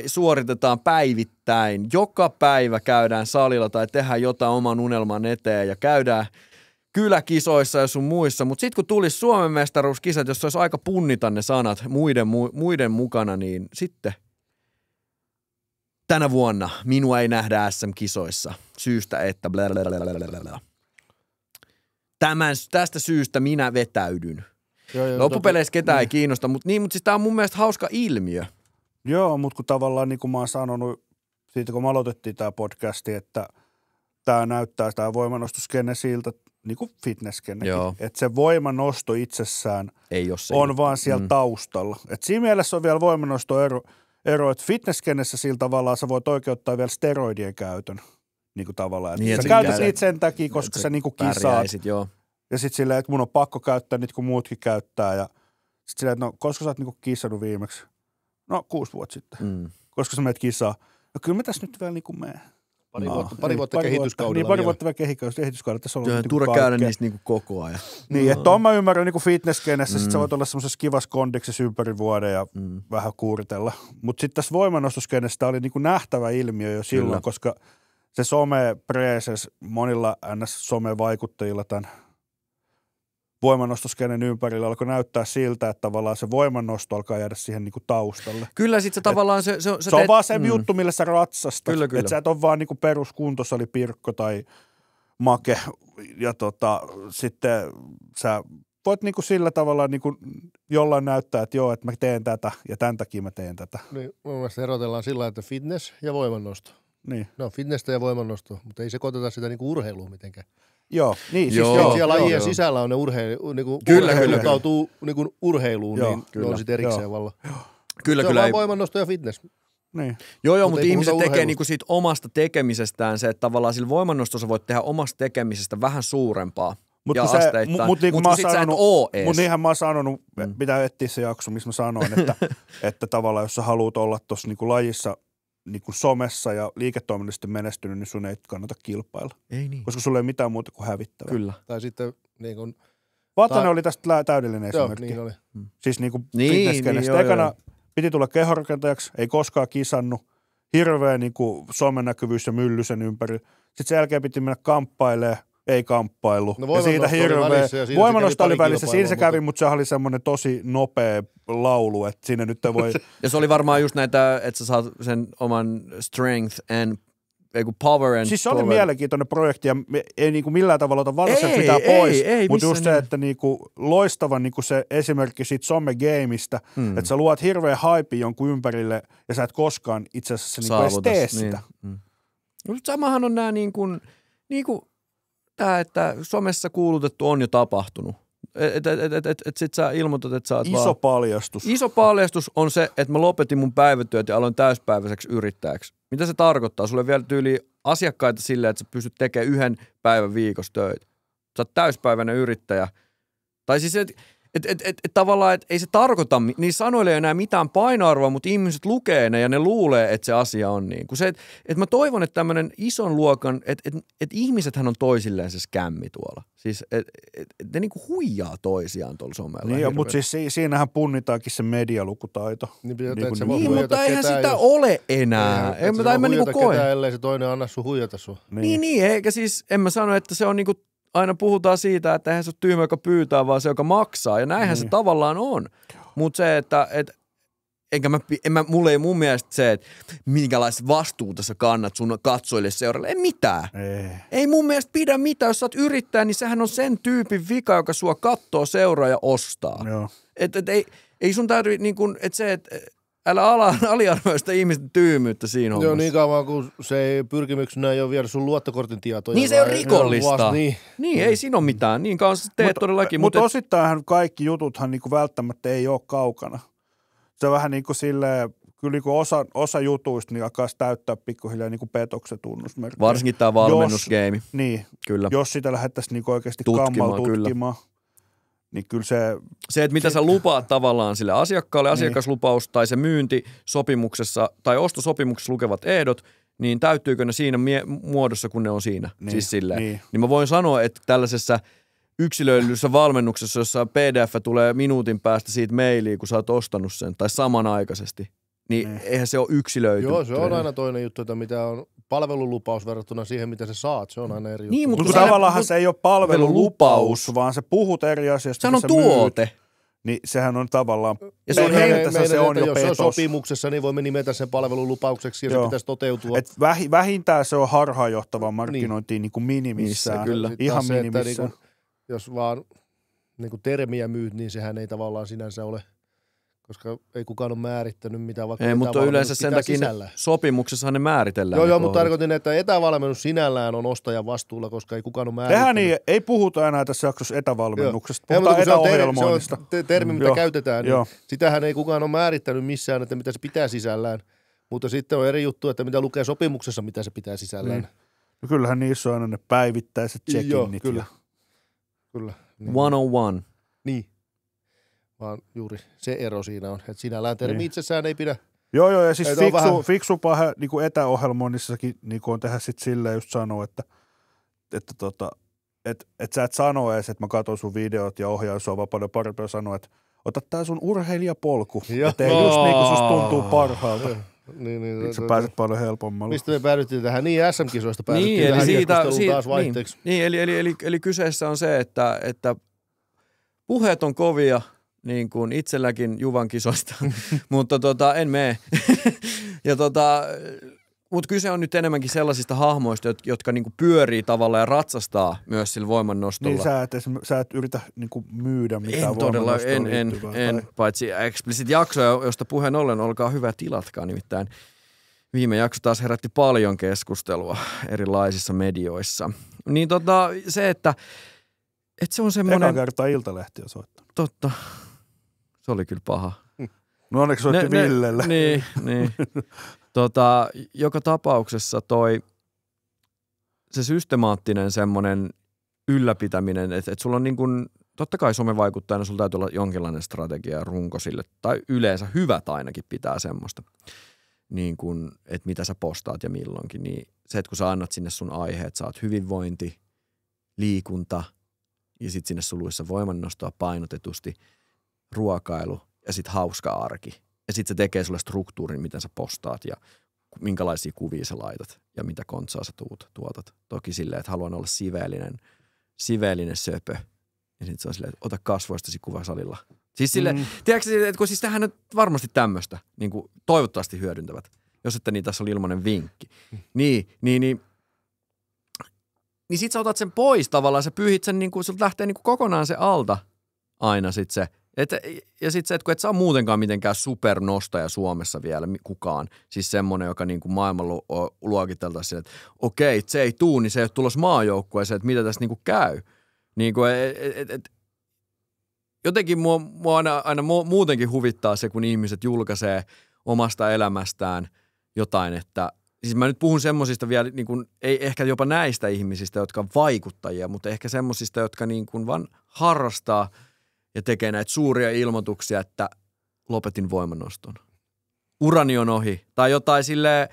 suoritetaan päivittäin. Joka päivä käydään salilla tai tehdään jotain oman unelman eteen ja käydään kyläkisoissa ja sun muissa, mutta sitten kun tulisi Suomen mestaruuskisat, jos olisi aika punnita ne sanat muiden mukana, niin sitten tänä vuonna minua ei nähdä SM-kisoissa syystä, että blablabla. Tästä syystä minä vetäydyn. Loppupeleissä ketään ei kiinnosta, mutta siis tämä on mun mielestä hauska ilmiö. Joo, mutta kun tavallaan niin kuin mä oon sanonut siitä, kun me aloitettiin tämä podcasti, että tämä näyttää tämä voimanostoskenne siltä, niin kuin fitnesskennekin, että se voimanosto itsessään on vaan siellä taustalla. Et siinä mielessä on vielä voimanostoero, että fitnesskennessä sillä tavallaan sä voit oikeuttaa vielä steroidien käytön. Niin kuin tavallaan. Niin, sä käytät niitä sen takia, koska sä niinku kisaat. Ja sitten silleen, että mun on pakko käyttää niitä, kun muutkin käyttää. Ja sitten silleen, että no, koska sä oot niinku kissannut viimeksi? No 6 vuotta sitten. Koska sä menet kisaa. No kyllä mä tässä nyt vielä niinku menen. Pari vuotta kehityskaudella. Niin, pari vuotta vielä kehityskaudella. Tässä on turha käydä niistä niinku koko ajan. Niin, että on mä ymmärrän niinku fitnesskenessä. Sitten sä voit olla semmoisessa kivassa kondiksessa ympäri vuoden ja vähän kuuritella. Mutta sitten tässä voimanostoskennessä oli niinku nähtävä ilmiö jo silloin, koska se some preeses monilla NS-somevaikuttajilla tämän voimannostoskenen ympärillä alkoi näyttää siltä, että tavallaan se voimannosto alkaa jäädä siihen niinku taustalle. Kyllä sit se tavallaan se on vaan se juttu, millä sä ratsastat. Kyllä. Että sä et ole vaan niinku peruskuntosali Pirkko tai Make ja sitten sä voit niinku sillä tavalla niinku jollain näyttää, että joo, että mä teen tätä ja tämän takia mä teen tätä. Niin, mun mielestä erotellaan sillä, että fitness ja voimannosto. Niin. No fitnessä ja voimannosto, mutta ei sekoiteta sitä niinku urheiluun mitenkään. Joo, niin siis siellä lajien sisällä on ne urheilutautuu niinku urheiluun, niin ne on sitten erikseen vallan. Kyllä. Se on vaan voimannosto ja fitness. Niin. Joo, mutta ihmiset tekee niinku siitä omasta tekemisestään se, että tavallaan sillä voimannostossa voit tehdä omasta tekemisestä vähän suurempaa. Ja asteittain. Mutta niin sit sä et oo ees. Mutta niinhän mä oon sanonut, pitää etsiä se jakso, missä mä sanoin, että tavallaan jos sä haluat olla tuossa niinku lajissa niinku somessa ja liiketoiminnallisesti menestynyt, niin sun ei kannata kilpailla. Ei niin. Koska sulla ei mitään muuta kuin hävittävää. Kyllä. Tai sitten niin kuin Vatanen oli tästä täydellinen esimerkki. Niin oli. Siis niinku fitnesskennestä. Ekana piti tulla kehorakentajaksi, ei koskaan kisannut. Hirveä niinku somenäkyvyys ja myllysen ympäri. Sitten sen jälkeen piti mennä kamppailemaan. Ei kamppailu. No, ja siitä hirveä. Voimannosto oli välissä. Siinä se kävi, mutta se oli semmoinen tosi nopea laulu, että siinä nyt voi. Ja se oli varmaan just näitä, että sä saat sen oman strength and power and siis se oli mielenkiintoinen projekti ja ei niinku millään tavalla ota valtaisen mitään pois, mutta just se, että niinku loistava niinku se esimerkki siitä some-gameista, että sä luot hirveän hypein jonkun ympärille ja sä et koskaan itse asiassa niinku edes tee sitä. Samahan on nämä niinku tämä, että somessa kuulutettu on jo tapahtunut. Että sit sä ilmoitat, että sä oot iso paljastus. Iso paljastus on se, että mä lopetin mun päivätyöt ja aloin täyspäiväiseksi yrittäjäksi. Mitä se tarkoittaa? Sulle vielä tyyli asiakkaita silleen, että sä pystyt tekemään 1 päivän viikossa töitä. Sä oot täyspäiväinen yrittäjä. Tai siis, tavallaan, että ei se tarkoita, niin sanoille ei enää mitään painoarvoa, mutta ihmiset lukee ne ja ne luulee, että se asia on niin. Että mä toivon, että tämmöinen ison luokan, että ihmisethän on toisilleen se skämmi tuolla. Siis, että ne niinku huijaa toisiaan tuolla somella. Niin, mutta siis siinähän punnitaankin se medialukutaito. Niin, mutta eihän sitä ole enää. En mä niinku koe. Ketään, ellei se toinen anna sun huijata sua. Niin, eikä siis, en mä sano, että se on niinku aina puhutaan siitä, että eihän se ole tyhmä, joka pyytää, vaan se, joka maksaa. Ja näinhän se tavallaan on. Mutta se, että mulla ei mun mielestä se, että minkälaista vastuuta sä kannat sun katsojille seuralle. Ei mitään. Ei mun mielestä pidä mitään. Jos sä oot yrittäjä, niin sehän on sen tyypin vika, joka sua kattoo, seuraa ja ostaa. Ei sun täytyy, niin kuin, että se, että älä aliarvoista sitä ihmisten tyymyyttä siinä hommassa. Joo, niin kauan kun se ei pyrkimyksenä ei ole viedä sun luottokortin tietoja. Niin se on rikollista. Niin, ei siinä ole mitään. Niin kauan sä teet todellakin. Mutta osittainhan kaikki jututhan niinku välttämättä ei ole kaukana. Se vähän niin kuin silleen, kyllä niin kuin osa jutuista niin alkaa täyttää pikkuhiljaa niin kuin petoksen tunnusmerkkejä. Varsinkin tämä valmennusgeimi. Niin, kyllä. Jos sitä lähdettäisiin niin oikeasti kammalla tutkimaan. niin kyllä se, että mitä sä lupaat tavallaan sille asiakkaalle, asiakaslupaus tai se myyntisopimuksessa tai ostosopimuksessa lukevat ehdot, niin täyttyykö ne siinä muodossa, kun ne on siinä? Siis silleen. Niin mä voin sanoa, että tällaisessa yksilöidyssä valmennuksessa, jossa PDF tulee minuutin päästä siitä mailia, kun sä oot ostanut sen, tai samanaikaisesti, niin eihän se ole yksilöity. Joo, se on aina toinen juttu, että mitä on palvelulupaus verrattuna siihen, mitä sä saat. Se on aina eri juttu. Niin, mutta tavallaan se ei ole palvelulupaus, vaan se puhut eri asiasta. Sehän on tuote. Myyt, niin sehän on tavallaan, ja se on jo petos. Jos se on sopimuksessa, niin voimme nimetä sen palvelulupaukseksi ja se pitäisi toteutua. Et vähintään se on harhaanjohtavaa markkinointiin niin kuin minimissään. Kyllä. Ihan se, minimissään. Niin jos vaan niin termiä myyt, niin sehän ei tavallaan sinänsä ole, koska ei kukaan ole määrittänyt mitä vaikka. Ei, mutta yleensä sen takia sopimuksessahan ne määritellään. Joo, mutta tarkoitin, että etävalmennus sinällään on ostajan vastuulla, koska ei kukaan ole määrittänyt. Tehän niin, ei puhuta enää tässä jaksossa etävalmennuksesta, puhutaan etäohjelmoinnista. Se on termi, mitä käytetään, niin sitähän ei kukaan ole määrittänyt missään, että mitä se pitää sisällään. Mutta sitten on eri juttu, että mitä lukee sopimuksessa, mitä se pitää sisällään. Niin. No kyllähän niissä on aina ne päivittäiset check-innit. Joo, kyllä. Kyllä. Niin. 101. Niin. Vaan juuri se ero siinä on, että sinällään termi itsessään ei pidä. Joo, ja siis fiksupaa niin etäohjelmoinnissakin niin on tehdä sitten silleen just sanoa, että sä et sano edes, että mä katson sun videot ja ohjaan sua, vaan paljon parempi sanoa, että ota tää sun urheilijapolku ja tee just niin kuin susta tuntuu parhaalta. Niin, sä pääset paljon helpommalla. Mistä me päädyttiin tähän? Niin, SM-kisoista päädyttiin tähän keskusteluun taas vaihteeksi. Eli kyseessä on se, että puheet on kovia, niin kuin itselläkin Juvan kisoista, mutta en mene. Mutta kyse on nyt enemmänkin sellaisista hahmoista, jotka niinku pyörii tavallaan ja ratsastaa myös sillä voimannostolla. Niin sä et yritä niinku myydä mitään voimannostoon liittyvää. En, paitsi explicit jaksoja, josta puheen ollen, olkaa hyvä, tilatkaa. Nimittäin viime jakso taas herätti paljon keskustelua erilaisissa medioissa. Niin se, että se on semmoinen... Eka kertaa Iltalehti on soittanut. Totta. Se oli kyllä paha. No onneksi soitti Villelle. Niin. Joka tapauksessa se systemaattinen semmoinen ylläpitäminen, että sulla on niin kuin, totta kai somevaikuttajana sulla täytyy olla jonkinlainen strategia ja runko sille, tai yleensä hyvät ainakin pitää semmoista, niin kuin, että mitä sä postaat ja milloinkin, niin se, että kun sä annat sinne sun aiheet, sä oot hyvinvointi, liikunta ja sitten sinne suluissa voimannostoa painotetusti, ruokailu ja sitten hauska arki. Ja sitten se tekee sulle struktuurin, miten sä postaat ja minkälaisia kuvia sä laitat ja mitä kontsaa sä tuotat. Toki silleen, että haluan olla siveellinen söpö. Ja sitten se on silleen, että ota kasvoistasi kuva salilla. Siis silleen, tiedätkö, että kun siis tämähän on varmasti tämmöistä, niin kuin toivottavasti hyödyntävät, jos että niin tässä oli ilmainen vinkki. Niin sit sä otat sen pois tavallaan, sä pyyhit sen, niin kuin, sulta lähtee niin kuin kokonaan se alta aina sit se. Ja sitten se, että kun et sä ole muutenkaan mitenkään supernostaja Suomessa vielä kukaan, siis semmoinen, joka niin kuin maailmalla luokiteltaisiin sille, että okei, se ei tuu, niin se ei ole tulossa maajoukkueeseen, että mitä tässä niin kuin käy. Niin kuin, jotenkin mua aina muutenkin huvittaa se, kun ihmiset julkaisee omasta elämästään jotain, että siis mä nyt puhun semmosista vielä, niin kuin, ei ehkä jopa näistä ihmisistä, jotka on vaikuttajia, mutta ehkä semmosista, jotka niin kuin vaan harrastaa ja tekee näitä suuria ilmoituksia, että lopetin voimannoston. Urani on ohi. Tai jotain silleen,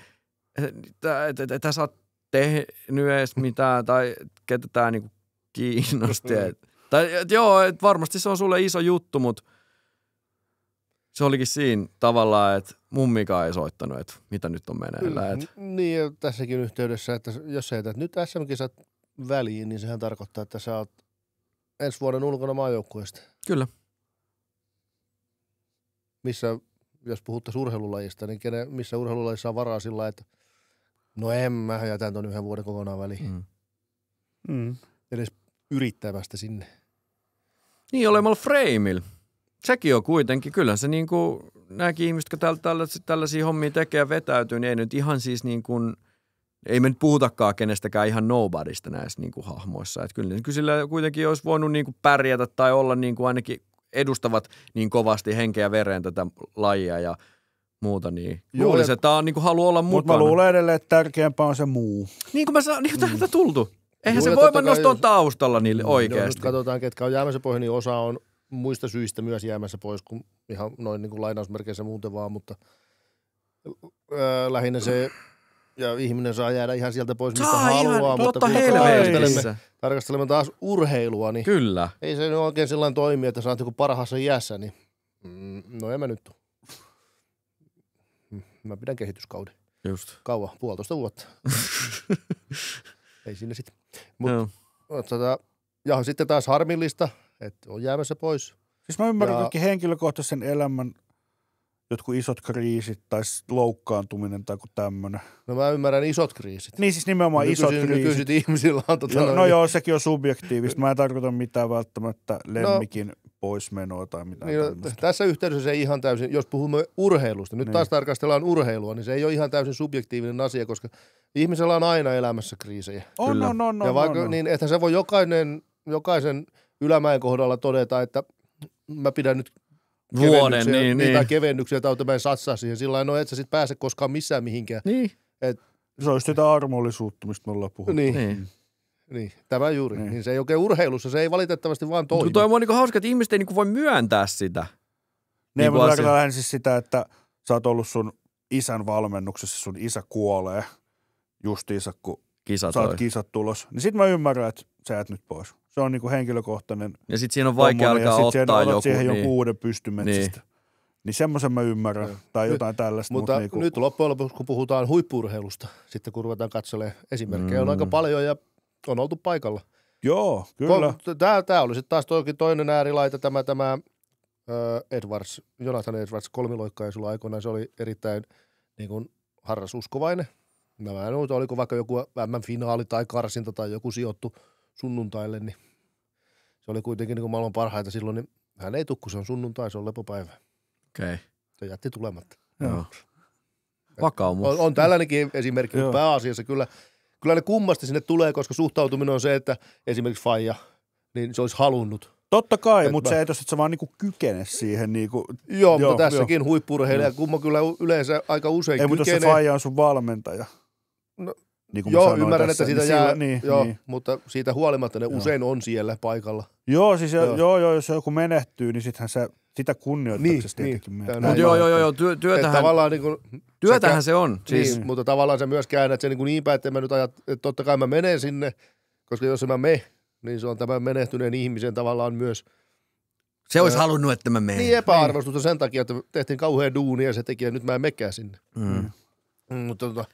että sä oot tehnyt edes mitään, tai ketä tää niinku kiinnosti. Tai joo, et varmasti se on sulle iso juttu, mutta se olikin siinä tavallaan, että mummikaan ei soittanut, että mitä nyt on meneillään. Niin, ja tässäkin yhteydessä, että jos sä jätät nyt SM-kisat väliin, niin sehän tarkoittaa, että sä oot ensi vuoden ulkona maajoukkueesta. Kyllä. Missä, jos puhuttaisiin urheilulajista, niin missä urheilulajissa on varaa sillä, että no mä jätän ton 1 vuoden kokonaan väliin. Edes yrittämästä sinne. Niin, olemalla frameilla. Sekin on kuitenkin, kyllä se niin kuin, nämäkin ihmiset, jotka tällaisia hommia tekee ja vetäytyy, niin ei nyt ihan siis niin kuin, ei me nyt puhutakaan kenestäkään ihan nobodysta näissä niin kuin hahmoissa. Että kyllä sillä kuitenkin olisi voinut niin kuin pärjätä tai olla niin kuin ainakin edustavat niin kovasti henkeä ja vereen tätä lajia ja muuta. Niin luulisin, että tämä on niin kuin haluaa olla mukana. Mutta mä luulen edelleen, että tärkeämpää on se muu. Niin kuin täältä tultu. Eihän Joo, se ja totta voimannosto kai, on taustalla niille Jos nyt oikeasti. katsotaan, ketkä on jäämässä pois, niin osa on muista syistä myös jäämässä pois, kuin ihan noin niin kuin lainausmerkeissä muuten vaan, mutta lähinnä se, ja ihminen saa jäädä ihan sieltä pois, mistä Saa ihan, haluaa, mutta totta kun helvetissä. tarkastelemme taas urheilua, niin Kyllä. ei se nyt oikein sellainen toimi, että sä oot joku parhaassa iässä, niin no en mä nyt tuu. Mä pidän kehityskauden. Just. Kauan, 1,5 vuotta. Ei sinne sitten. Joo. Ja sitten taas harmillista, että on jäämässä pois. Siis mä ymmärrän kaikki henkilökohtaisen elämän jotkut isot kriisit tai loukkaantuminen tai joku tämmöinen. No mä ymmärrän isot kriisit. Niin siis nimenomaan isot kriisit. Nykyiset ihmisillä on joo, sekin on subjektiivista. Mä en tarkoita mitään välttämättä lemmikin poismenoa tai mitään niin, tässä yhteydessä se ei ihan täysin, jos puhumme urheilusta, nyt taas tarkastellaan urheilua, niin se ei ole ihan täysin subjektiivinen asia, koska ihmisellä on aina elämässä kriisejä. On. Ja vaikka niin, että se voi jokaisen ylämäen kohdalla todeta, että mä pidän nyt vuoden, tai kevennyksiä, tai mä en satsaa siihen. Sillä lailla, et sä sit pääse koskaan missään mihinkään. Niin. Se olisi sitä armollisuutta, mistä me ollaan puhuttu. Niin, tämä juuri. Niin se ei oikein urheilussa, se ei valitettavasti vaan toimi. Toi on niinku hauska, että ihmiset ei niinku voi myöntää sitä. Niin, mutta tarkoitan siis sitä, että sä oot ollut sun isän valmennuksessa, sun isä kuolee justiinsa, kun saat kisat tulos. Niin sit mä ymmärrän, että sä jäät nyt pois. Se on niinku henkilökohtainen. Ja sit siinä on vaikea alkaa ottaa joku. Siihen joku uuden pystymetsistä. Niin semmoisen mä ymmärrän. Tai jotain tällaista. Mutta niinku nyt loppujen lopuksi, kun puhutaan huippu-urheilusta, sitten kun ruvetaan katselemaan esimerkkejä, on aika paljon ja on oltu paikalla. Joo, kyllä. Tämä oli sitten taas toinen äärilaita, tämä Jonathan Edwards, kolmiloikkaja sulla aikoinaan, se oli erittäin niin kuin harrasuskovainen. Mä en ole, oliko vaikka joku MM-finaali tai karsinta tai joku sijoittu sunnuntaille, niin se oli kuitenkin niin kuin maailman parhaita silloin, niin hän ei tukku, se on sunnuntai, se on lepopäivä. Okei. Se jätti tulematta. Joo. Vakaumus. On tällainenkin esimerkki, mutta pääasiassa kyllä ne kummasti sinne tulee, koska suhtautuminen on se, että esimerkiksi faija, niin se olisi halunnut. Totta kai, mutta se ei tossa, että sä vaan niinku kykene siihen. Niinku, joo, mutta tässäkin huippu-urheilija, kumma kyllä yleensä aika usein ei, mutta jos se faija on sun valmentaja. No, niin joo, ymmärrän, että siitä jää, niin, mutta siitä huolimatta ne usein on siellä paikalla. Joo, siis jos joku menehtyy, niin sittenhän se sitä kunnioittamisesta tietenkin Mutta joo, työtähän se on. Siis. Niin, mutta tavallaan se myös käännät se niin päin, että mä nyt ajat, että totta kai mä menen sinne, koska jos mä niin se on tämän menehtyneen ihmisen tavallaan myös. Se olisi halunnut, että mä menen. Niin epäarvostusta sen takia, että tehtiin kauhean duunia ja se teki, ja nyt mä en mekään sinne. Mutta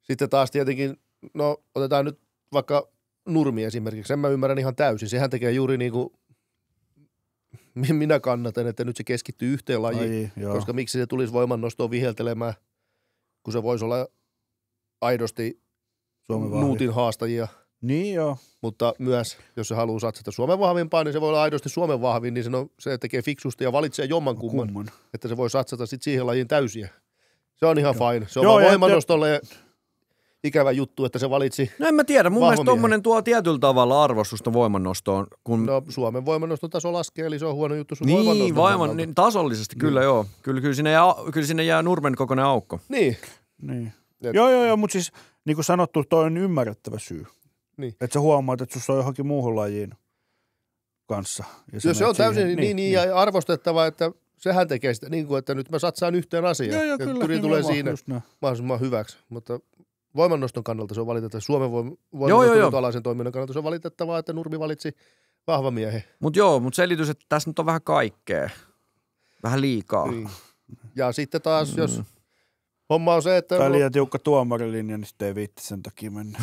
sitten taas tietenkin, no otetaan nyt vaikka Nurmi esimerkiksi, sen mä ymmärrän ihan täysin. Sehän tekee juuri niin kuin minä kannatan, että nyt se keskittyy yhteen lajiin, koska miksi se tulisi voimannostoon viheltelemään, kun se voisi olla aidosti nuutin haastajia. Niin joo. Mutta myös, jos se haluaa satsata Suomen vahvimpaan, niin se voi olla aidosti Suomen vahvin, niin se tekee fiksusti ja valitsee jommankumman, että se voi satsata sitten siihen lajiin täysiä. Se on ihan fine. Se on vaan voimannostolle ikävä juttu, että se valitsi. No en mä tiedä, mun mielestä tommonen tuo tietyllä tavalla arvostusta voimannostoon. Kun... No Suomen voimannoston taso laskee, eli se on huono juttu sun niin tasollisesti kyllä joo. Kyllä sinne jää Nurmen kokoinen aukko. Niin. Joo, mutta siis niin kuin sanottu, toi on ymmärrettävä syy. Niin. Että sä huomaat, että sussa on johonkin muuhun lajiin kanssa. Jos se on täysin niin ja arvostettava, että sehän tekee sitä niin kuin, että nyt mä satsaan yhteen asiaan. Joo, kyllä. Pyrin tulee siinä mahdollisimman hyväksi, mutta voimannoston kannalta se on valitettavaa. Suomen voimannoston alaisen toiminnan kannalta se on valitettavaa, että Nurmi valitsi vahva miehen. Mutta selitys, että tässä nyt on vähän kaikkea. Vähän liikaa. Niin. Ja sitten taas, jos homma on se, että... Tai liian tiukka tuomarilinja, niin sitten ei viitti sen takia mennä.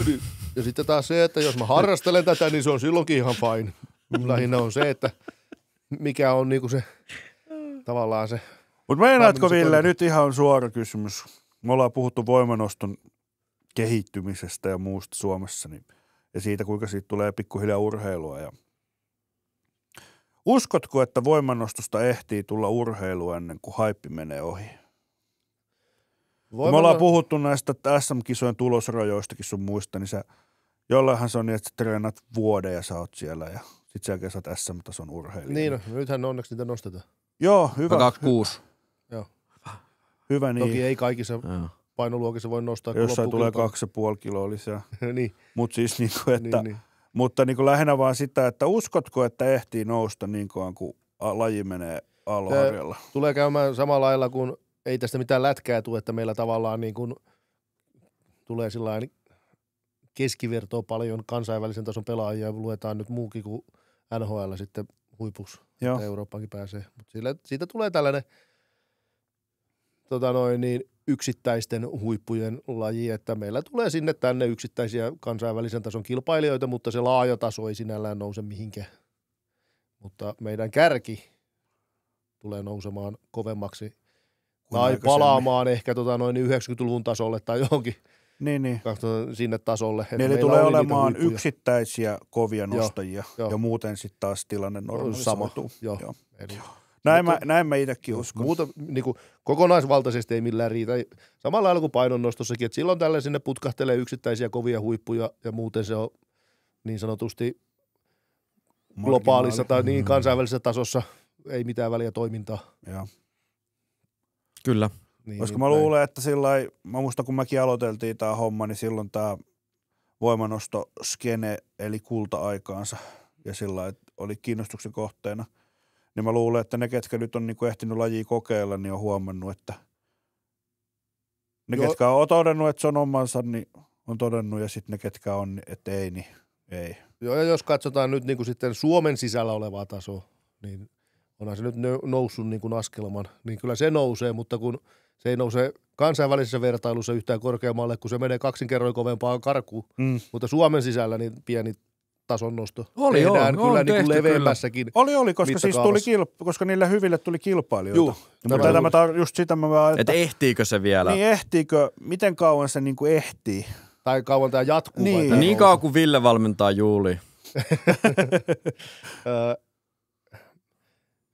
Ja sitten taas se, että jos mä harrastelen tätä, niin se on silloinkin ihan fine. Lähinnä on se, että mikä on niinku se tavallaan se... Mutta meinaatko, Ville, nyt ihan suora kysymys. Me ollaan puhuttu voimanoston kehittymisestä ja muusta Suomessa niin, ja siitä, kuinka siitä tulee pikkuhiljaa urheilua. Ja... Uskotko, että voimannostosta ehtii tulla urheilua ennen kuin haippi menee ohi? Me ollaan puhuttu näistä SM-kisojen tulosrajoistakin sun muista, niin jollainhan se on niin, että sä treenat vuoden ja sä oot siellä ja sit sen jälkeen sä oot SM-tason urheilija. Niin, no, nythän onneksi niitä nostetaan. Joo, hyvä. 26. Joo. Hyvä niin. Toki ei kaikissa painoluokissa voi nostaa. Jossain tulee 2,5 kiloa lisää. Niin. Mutta siis mutta lähinnä vaan sitä, että uskotko, että ehtii nousta niin kauan, kun laji menee aallonharjalla? Tulee käymään samalla lailla, kun ei tästä mitään lätkää tule, että meillä tavallaan niin kuin tulee sillain keskivertoa paljon kansainvälisen tason pelaajia ja luetaan nyt muukin kuin NHL sitten huipuksi, että Eurooppaankin pääsee. Mutta siitä tulee tällainen yksittäisten huippujen laji, että meillä tulee sinne tänne yksittäisiä kansainvälisen tason kilpailijoita, mutta se laaja taso ei sinällään nouse mihinkään. Mutta meidän kärki tulee nousemaan kovemmaksi tai palaamaan ehkä 90-luvun tasolle tai johonkin sinne tasolle. Eli tulee olemaan yksittäisiä kovia nostajia ja muuten sitten taas tilanne normalisoituu. Joo. Näin mä itsekin uskon. Muuta niin kokonaisvaltaisesti ei millään riitä. Samalla lailla kuin painonnostossakin, että silloin tällä sinne putkahtelee yksittäisiä kovia huippuja ja muuten se on niin sanotusti globaalissa tai niin kansainvälisessä tasossa ei mitään väliä toimintaa. Joo. Kyllä. Koska mä luulen, että sillai, mä muistan kun mäkin aloiteltiin tää homma, niin silloin tää voimanostoskene eli kulta-aikaansa ja sillai oli kiinnostuksen kohteena. Niin mä luulen, että ne, ketkä nyt on niinku ehtinyt lajia kokeilla, niin on huomannut, että ne, ketkä on todennut, että se on omansa, niin on todennut, ja sitten ne, ketkä on, että ei, niin ei. Joo, ja jos katsotaan nyt niinku sitten Suomen sisällä olevaa tasoa, niin onhan se nyt noussut niin kuin askelman, niin kyllä se nousee, mutta kun se ei nouse kansainvälisessä vertailussa yhtään korkeammalle, kun se menee 2 kerroin kovempaan karkuun, mutta Suomen sisällä niin pieni tason nosto tehdään kyllä niin kuin leveämmässäkin. Oli, koska siis koska niille hyville tuli kilpailijoita. Mutta just sitä mä vaan, että ehtiikö se vielä? Niin ehtiikö, miten kauan se niin kuin ehtii? Tai kauan tämä jatkuu. Niin kauan kuin Ville valmentaa Juuli.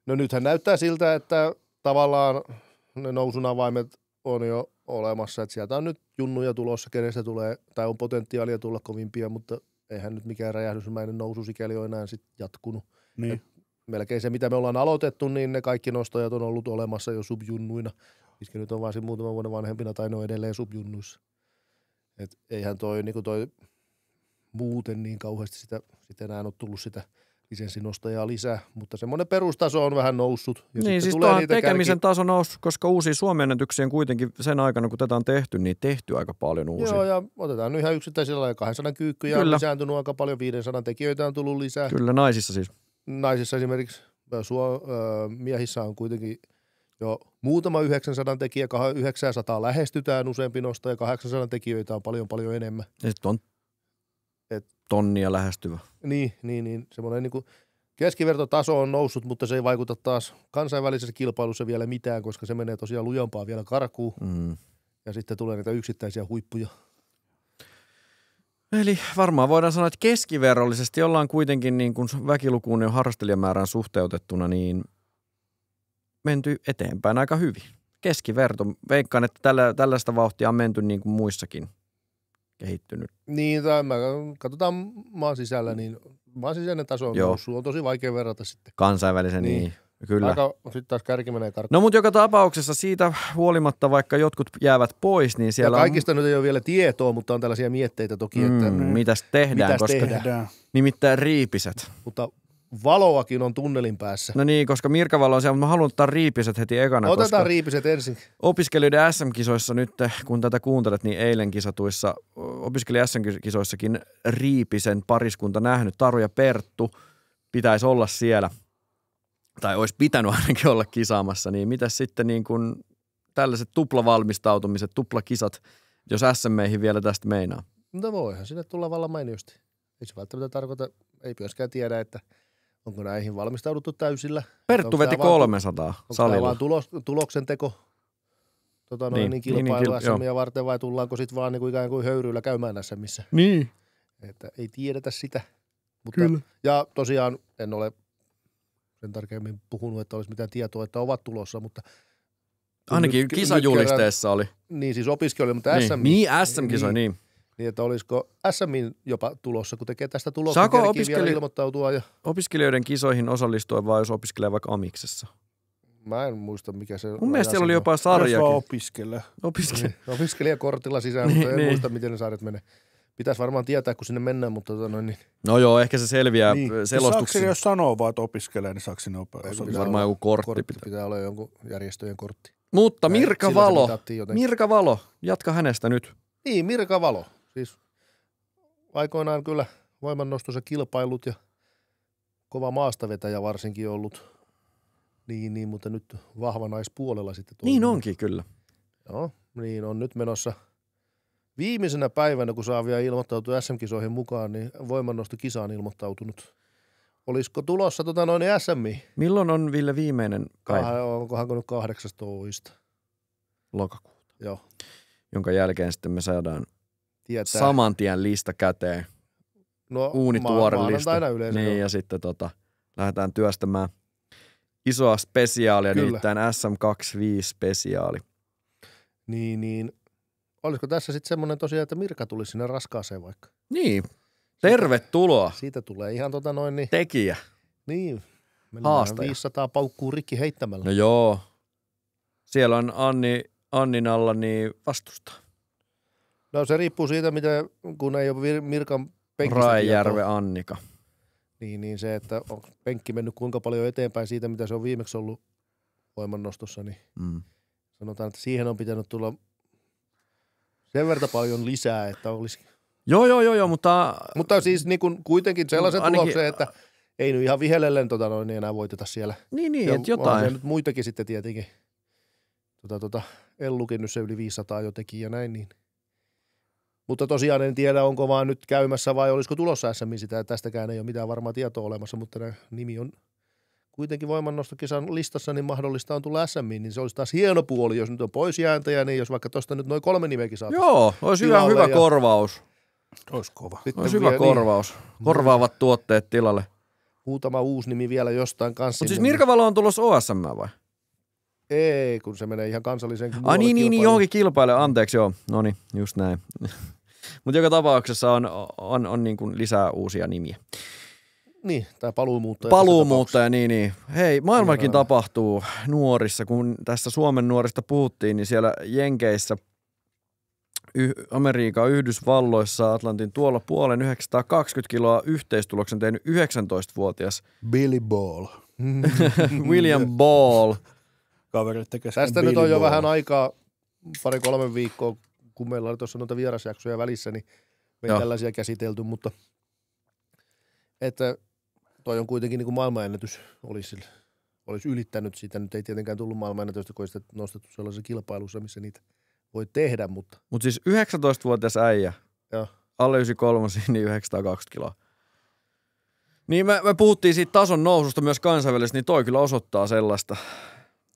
No nythän näyttää siltä, että tavallaan ne nousun avaimet on jo olemassa, että sieltä on nyt junnuja tulossa, kenestä tulee, tai on potentiaalia tulla kovimpia, mutta eihän nyt mikään räjähdysmäinen nousu sikäli ole enää sitten jatkunut. Niin. Melkein se, mitä me ollaan aloitettu, niin ne kaikki nostajat on ollut olemassa jo subjunnuina. Iskä nyt on vaan muutaman vuoden vanhempina tai ne on edelleen subjunnuissa. Et eihän toi muuten niin kauheasti sitä enää ole tullut sitä lisenssinostajaa lisää, mutta semmoinen perustaso on vähän noussut. Ja niin, siis tuohon tekemisen taso noussut, koska uusia Suomi-ennätyksiä on kuitenkin sen aikana, kun tätä on tehty, niin tehty aika paljon uusia. Joo, ja otetaan nyt ihan yksittäisillä, ja 200 kyykkyjä on lisääntynyt aika paljon, 500 tekijöitä on tullut lisää. Kyllä, naisissa siis. Naisissa esimerkiksi, miehissä on kuitenkin jo muutama 900 tekijä, 900 lähestytään useampi nostaja, ja 800 tekijöitä on paljon enemmän. Ja sitten on tonnia lähestyvä. Niin. Semmoinen niin kuin keskivertotaso on noussut, mutta se ei vaikuta taas kansainvälisessä kilpailussa vielä mitään, koska se menee tosiaan lujampaa vielä karkuun. Ja sitten tulee niitä yksittäisiä huippuja. Eli varmaan voidaan sanoa, että keskiverrollisesti ollaan kuitenkin niin kuin väkilukuun ja harrastelijamäärään suhteutettuna niin menty eteenpäin aika hyvin. Keskiverto. Veikkaan, että tällaista vauhtia on menty niin kuin muissakin kehittynyt. Niin, katsotaan maan sisällä, niin maan sisäinen taso on noussut. On tosi vaikea verrata sitten. Kansainvälisen, niin. Kyllä. Sitten taas kärki menee karkuun. No mutta joka tapauksessa siitä huolimatta, vaikka jotkut jäävät pois, niin siellä kaikista nyt ei ole vielä tietoa, mutta on tällaisia mietteitä toki, että mitäs tehdään, nimittäin riipiset. Mutta valoakin on tunnelin päässä. No niin, koska Mirka-valo on siellä, mutta mä haluan ottaa riipiset heti ekana. Otetaan riipiset ensin. Opiskelijoiden SM-kisoissa nyt, kun tätä kuuntelet, niin eilen kisatuissa, opiskelija SM-kisoissakin riipisen pariskunta nähnyt. Taru ja Perttu pitäisi olla siellä, tai olisi pitänyt ainakin olla kisaamassa. Niin mitäs sitten niin kuin tällaiset tuplavalmistautumiset, tuplakisat, jos SM-meihin vielä tästä meinaa? No voihan sinne tulla vallan mainiosti. Ei se välttämättä tarkoita, ei myöskään tiedä, että onko näihin valmistauduttu täysillä. Perttu veti 300 salilla. Onko tämä vaan tuloksen teko kilpailu SM:iä varten vai tullaanko sitten vaan niin ikään kuin höyryillä käymään SM:issä? Niin. Että ei tiedetä sitä. Mutta, kyllä. Ja tosiaan en ole sen tarkemmin puhunut, että olisi mitään tietoa, että ovat tulossa, mutta ainakin kisajulisteessa oli. Niin, siis opiskelijoille, mutta SM. Niin, SM-kisoja, niin. Niin, että olisiko SM:in jopa tulossa, kun tekee tästä tuloksen, kerkii vielä ilmoittautua. Ja opiskelijoiden kisoihin osallistua vai jos opiskelee vaikka amiksessa? Mä en muista, mikä se... Mun mielestä siellä oli jopa sarjakin. Opiskelijakortilla sisään, mutta en muista, miten ne sarjat menee. Pitäisi varmaan tietää, kun sinne mennään, mutta niin. No joo, ehkä se selviää selostuksessa. Saako jos sanoo vaan, että opiskelee, niin saako sinne varmaan joku kortti pitää olla jonkun järjestöjen kortti. Mutta Mirka Valo, jatka hänestä nyt. Niin, Mirka Valo. Siis aikoinaan kyllä voimannostossa kilpailut ja kova maastavetäjä varsinkin ollut. Niin, mutta nyt vahva naispuolella sitten. Niin onkin kyllä. Joo, niin on nyt menossa viimeisenä päivänä, kun saa vielä ilmoittautua SM-kisoihin mukaan, niin voimannostokisaan ilmoittautunut. Olisiko tulossa SMI? Milloin on Ville viimeinen päivä? Onkohan nyt 18. lokakuuta. Joo. Jonka jälkeen sitten me saadaan saman tien lista käteen. No, uunituore lista. Yleensä, niin, ja sitten lähdetään työstämään isoa spesiaalia, nimittäin SM25 spesiaali. Niin. Olisiko tässä sitten semmoinen tosiaan, että Mirka tulisi sinne raskaaseen vaikka? Niin. Tervetuloa. Siitä tulee ihan tekijä. Niin. Haastaja. 500 paukkuu rikki heittämällä. No joo. Siellä on Annin alla niin vastustaa. No se riippuu siitä, kun ei ole Mirkan penkistä Raijärve Annika. Niin se, että on penkki mennyt kuinka paljon eteenpäin siitä, mitä se on viimeksi ollut voimannostossa, niin sanotaan, että siihen on pitänyt tulla sen verran paljon lisää, että olisi... Joo, mutta... Mutta siis niin kuin kuitenkin sellaisen tuloksen, että ei nyt ihan vihellellen niin enää voiteta siellä. Niin, että jotain. On se nyt muitakin sitten tietenkin. Ellukin nyt se yli 500 jo teki ja näin, niin... Mutta tosiaan en tiedä, onko vaan nyt käymässä vai olisiko tulossa SMI sitä, että tästäkään ei ole mitään varmaa tietoa olemassa, mutta nimi on kuitenkin voimannostokisan listassa, niin mahdollista on tulla SMI, niin se olisi taas hieno puoli, jos nyt on pois jääntäjä, niin jos vaikka tuosta nyt noin 3 nimeäkin saataisiin. Joo, olisi hyvä korvaus. Olisi kova. Olisi hyvä korvaus. Korvaavat tuotteet tilalle. Muutama uusi nimi vielä jostain kanssa. Mutta siis Mirka Valo on tulossa OSM vai? Ei, kun se menee ihan kansalliseen. Niin, johonkin kilpailemaan. Anteeksi, joo. No niin, just näin. Mutta joka tapauksessa on niin kuin lisää uusia nimiä. Niin, tai paluumuuttaja. Paluumuuttaja, niin. Hei, maailmallakin tapahtuu nuorissa. Kun tässä Suomen nuorista puhuttiin, niin siellä Jenkeissä, Amerikan Yhdysvalloissa, Atlantin tuolla puolen 920 kiloa yhteistuloksen tehnyt 19-vuotias. Billy Ball. William Ball. Tästä nyt on jo vähän aikaa, 2-3 viikkoa, kun meillä oli tuossa noita vierasjaksoja välissä, niin me ei tällaisia käsitelty, mutta että toi on kuitenkin niin kuin maailmanennätys olisi ylittänyt sitä. Nyt ei tietenkään tullut maailmanennätystä, kun ei sitä nostettu sellaisessa kilpailussa, missä niitä voi tehdä, mutta... Mutta siis 19-vuotias äijä, alle 93, niin 920 kiloa. Niin me puhuttiin siitä tason noususta myös kansainvälisesti, niin toi kyllä osoittaa sellaista.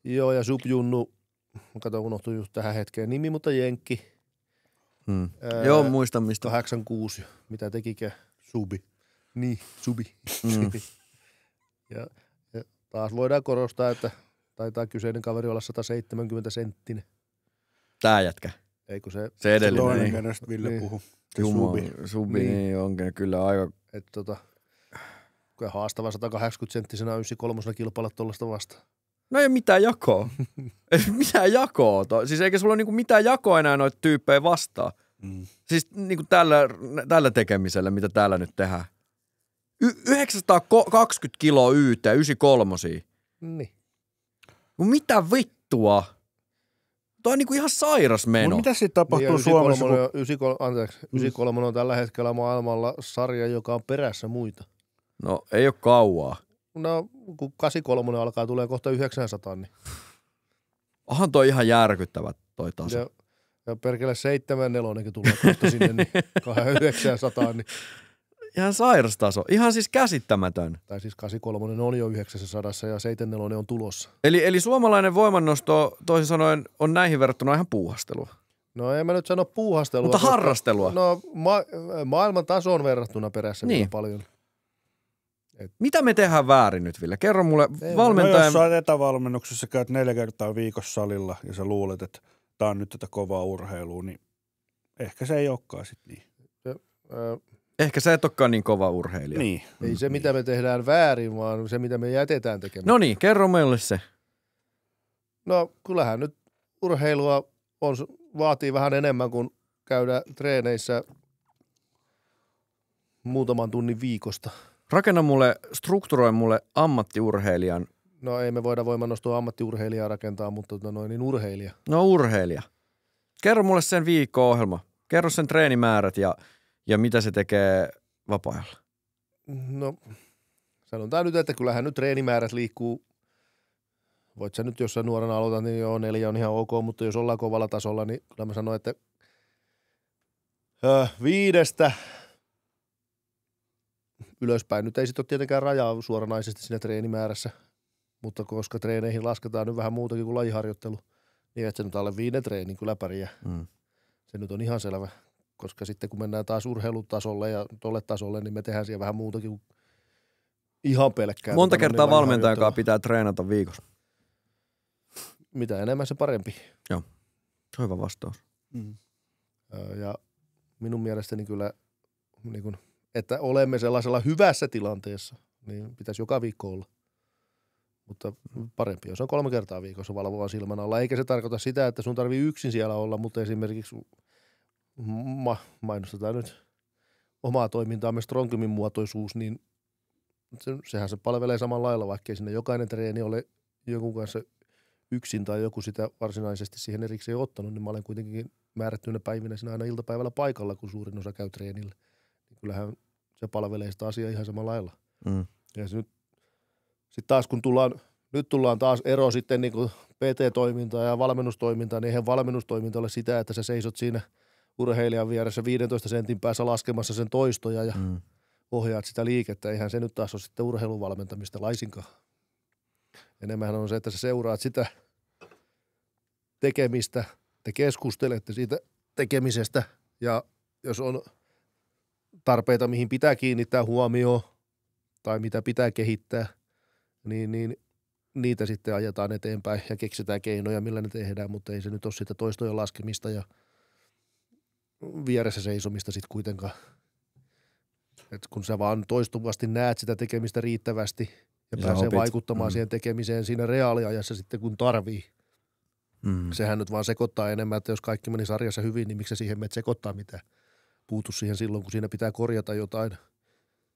Joo, ja Subjunnu, kato unohtui just tähän hetkeen nimi, mutta Jenkki. Joo, muistan mistä. 86, mitä tekikään? Subi. Niin, Subi. Ja taas voidaan korostaa, että taitaa kyseinen kaveri olla 170 senttinen. Tää jätkä. Eikö se... Se edellinen. Toinen, kenestä Ville puhuu. Subi, niin onkin kyllä aika... Että kyllä haastava 180-senttisenä 93 kilpailla tuollaista vastaan. No ei mitään jakoa. Mitään jakoa. Siis eikä sulla ole niinku mitään jakoa enää noita tyyppejä vastaan. Siis niinku tällä tekemisellä, mitä täällä nyt tehdään. 920 kiloa yyttä, 93. Niin. Mitä vittua? Toi on niinku ihan sairas meno. Mitä sitten tapahtuu Suomessa? 93 on tällä hetkellä maailmalla sarja, joka on perässä muita. No ei ole kauaa. No kun 83 alkaa tulee kohta 900, niin... Onhan toi ihan järkyttävä toi taso. Ja perkele 74 tulee kohta sinne, niin 900, niin... Ihan sairas taso. Ihan siis käsittämätön. Tai siis 83 on jo 900 ja 74 on tulossa. Eli suomalainen voimannosto, toisin sanoen, on näihin verrattuna ihan puuhastelua. No en mä nyt sano puuhastelua. Mutta harrastelua. No maailman tasoon verrattuna perässä niin paljon. Mitä me tehdään väärin nyt, Ville? Kerro mulle valmentajan... No jos sä oot etävalmennuksessa, käyt 4 kertaa viikossa salilla ja sä luulet, että tää on nyt tätä kovaa urheilua, niin ehkä se ei olekaan sit niin. Ehkä sä et olekaan niin kova urheilija. Niin. Ei se, mitä me tehdään väärin, vaan se, mitä me jätetään tekemään. No niin, kerro meille se. No kyllähän nyt urheilua vaatii vähän enemmän kuin käydä treeneissä muutaman tunnin viikosta. Strukturoi mulle ammattiurheilijan. No ei me voida voimannostoa ammattiurheilijaa rakentaa, mutta niin urheilija. No urheilija. Kerro mulle sen viikko-ohjelma. Kerro sen treenimäärät ja mitä se tekee vapaa-ajalla. No sanotaan nyt, että kyllähän nyt treenimäärät liikkuu. Voit sä nyt, jos sä nuorena aloitat, niin joo, 4 on ihan ok, mutta jos ollaan kovalla tasolla, niin kyllä mä sanoin, että 5 ylöspäin. Nyt ei sitten ole tietenkään rajaa suoranaisesti siinä treenimäärässä, mutta koska treeneihin lasketaan nyt vähän muutakin kuin lajiharjoittelu, niin että se nyt alle 5 treenin kyllä pärjää. Se nyt on ihan selvä, koska sitten kun mennään taas urheilutasolle ja tolle tasolle, niin me tehdään siellä vähän muutakin kuin ihan pelkkää. Monta kertaa valmentajakaan pitää treenata viikossa? Mitä enemmän se parempi. Joo, se on hyvä vastaus. Ja minun mielestäni kyllä, niin kun, että olemme sellaisella hyvässä tilanteessa, niin pitäisi joka viikko olla. Mutta parempi, jos on 3 kertaa viikossa valvovan silmän alla. Eikä se tarkoita sitä, että sun tarvii yksin siellä olla, mutta esimerkiksi mainostetaan nyt omaa toimintaamme Strongymin muotoisuus, niin sehän se palvelee samalla lailla, vaikkei sinne jokainen treeni ole jonkun kanssa yksin tai joku sitä varsinaisesti siihen erikseen ottanut, niin mä olen kuitenkin määrättyinä päivinä siinä aina iltapäivällä paikalla, kun suurin osa käy treenillä. Kyllähän se palvelee sitä asiaa ihan samalla lailla. Ja nyt sitten taas kun tullaan taas ero sitten niin kuin PT-toimintaa ja valmennustoimintaa, niin eihän valmennustoiminta ole sitä, että sä seisot siinä urheilijan vieressä 15 sentin päässä laskemassa sen toistoja ja ohjaat sitä liikettä. Eihän se nyt taas ole sitten urheiluvalmentamista laisinkaan. Enemmän on se, että sä seuraat sitä tekemistä, te keskustelette siitä tekemisestä ja jos on tarpeita, mihin pitää kiinnittää huomioon tai mitä pitää kehittää, niin niitä sitten ajetaan eteenpäin ja keksitään keinoja, millä ne tehdään, mutta ei se nyt ole sitä toistojen laskemista ja vieressä seisomista sitten kuitenkaan. Et kun sä vaan toistuvasti näet sitä tekemistä riittävästi ja pääsee vaikuttamaan siihen tekemiseen siinä reaaliajassa sitten kun tarvii. Sehän nyt vaan sekoittaa enemmän, että jos kaikki meni sarjassa hyvin, niin miksi siihen menet sekoittaa mitään. Puutu siihen silloin, kun siinä pitää korjata jotain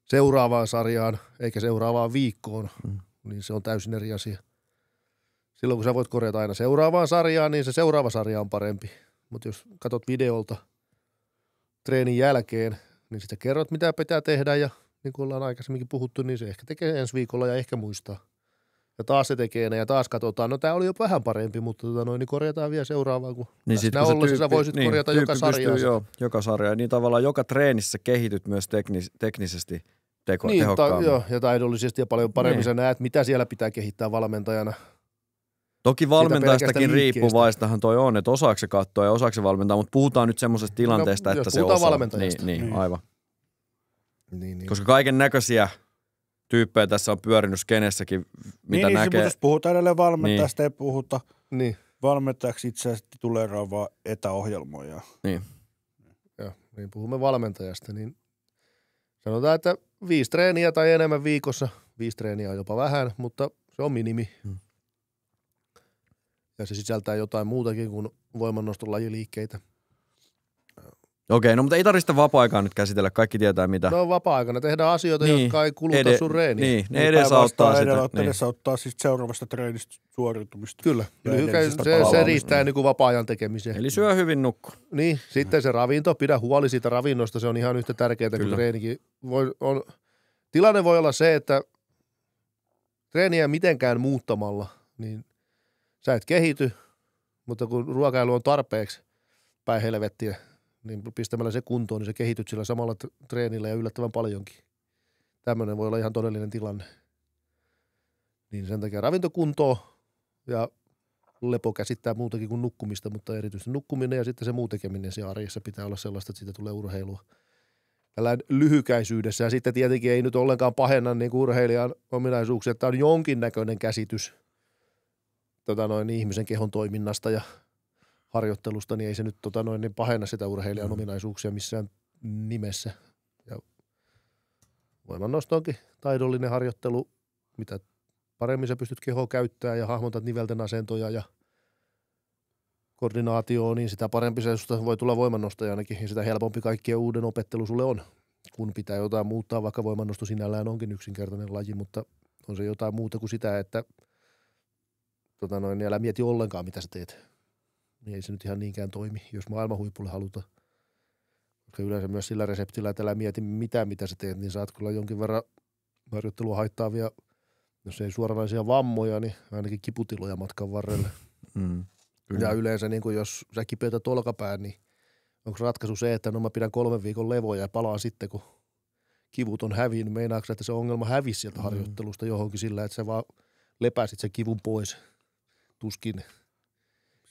seuraavaan sarjaan eikä seuraavaan viikkoon, niin se on täysin eri asia. Silloin, kun sä voit korjata aina seuraavaan sarjaan, niin se seuraava sarja on parempi. Mutta jos katsot videolta treenin jälkeen, niin sitten kerrot, mitä pitää tehdä ja niin kuin ollaan aikaisemminkin puhuttu, niin se ehkä tekee ensi viikolla ja ehkä muistaa. Ja taas se tekee ne ja taas katsotaan, no tää oli jo vähän parempi, mutta niin korjataan vielä seuraavaan, kun niin sit, kun ollessa sä voisit korjata joka sarjaa. Joo, joka sarja. Niin tavallaan joka treenissä kehityt myös teknisesti tehokkaammin. Joo, ja taidollisesti ja paljon paremmin sä näet, mitä siellä pitää kehittää valmentajana. Toki valmentajastakin riippuvaistahan toi on, että osaako se katsoa ja osaako se valmentaa, mutta puhutaan nyt semmoisesta tilanteesta, että se osaa. Valmentajasta. Niin, aivan. Niin. Koska kaiken näköisiä tyyppejä tässä on pyörinyt skenessäkin, mitä näkee. Niin, puhutaan edelleen valmentajasta, ei puhuta valmentajaksi itse asiassa tituleeraavaa etäohjelmoja. Niin. Joo, niin puhumme valmentajasta, niin sanotaan, että 5 treeniä tai enemmän viikossa. 5 treeniä on jopa vähän, mutta se on minimi. Ja se sisältää jotain muutakin kuin voimannoston lajiliikkeitä. Okei, no mutta ei tarvitse vapaa-aikaa nyt käsitellä, kaikki tietää mitä. No vapaa-aikana tehdään asioita, jotka ei kuluta sun reeniä. Niin, ne edesauttaa sitä. Edesauttaa siis seuraavasta treenistä suoriutumista. Kyllä, se riittää niin kuin vapaa-ajan tekemiseen. Eli syö hyvin, nukku. Niin, sitten se ravinto, pidä huoli siitä ravinnosta, se on ihan yhtä tärkeää kuin treenikin. Tilanne voi olla se, että treeniä mitenkään muuttamalla, niin sä et kehity, mutta kun ruokailu on tarpeeksi päin helvettiä, niin pistämällä se kuntoon, niin sä kehityt sillä samalla treenillä ja yllättävän paljonkin. Tämmöinen voi olla ihan todellinen tilanne. Niin sen takia ravintokuntoa ja lepo käsittää muutakin kuin nukkumista, mutta erityisesti nukkuminen ja sitten se muu tekeminen siellä arjessa pitää olla sellaista, että siitä tulee urheilua. Tällainen lyhykäisyydessä ja sitten tietenkin ei nyt ollenkaan pahenna niin kuin urheilijan ominaisuuksia, että on jonkinnäköinen käsitys ihmisen kehon toiminnasta ja harjoittelusta, niin ei se nyt niin pahenna sitä urheilijan ominaisuuksia missään nimessä. Ja voimannostoonkin taidollinen harjoittelu, mitä paremmin sä pystyt kehoa käyttämään ja hahmotat nivelten asentoja ja koordinaatioon, niin sitä parempi se voi tulla voimannustajanakin ja sitä helpompi kaikkien uuden opettelu sulle on. Kun pitää jotain muuttaa, vaikka voimannosto sinällään onkin yksinkertainen laji, mutta on se jotain muuta kuin sitä, että älä mieti ollenkaan, mitä sä teet. Niin ei se nyt ihan niinkään toimi, jos maailman huipulle halutaan. Koska yleensä myös sillä reseptillä, että älä mieti mitään, mitä sä teet, niin saat kyllä jonkin verran harjoittelua haittaavia, jos ei suoranaisia vammoja, niin ainakin kiputiloja matkan varrelle. Ja yleensä niin kun jos sä kipeytät olkapään, niin onko ratkaisu se, että mä pidän 3 viikon levoja ja palaan sitten, kun kivut on hävinnyt. Meinaatko, että se ongelma hävisi sieltä harjoittelusta johonkin sillä, että sä vaan lepäsit sen kivun pois tuskin.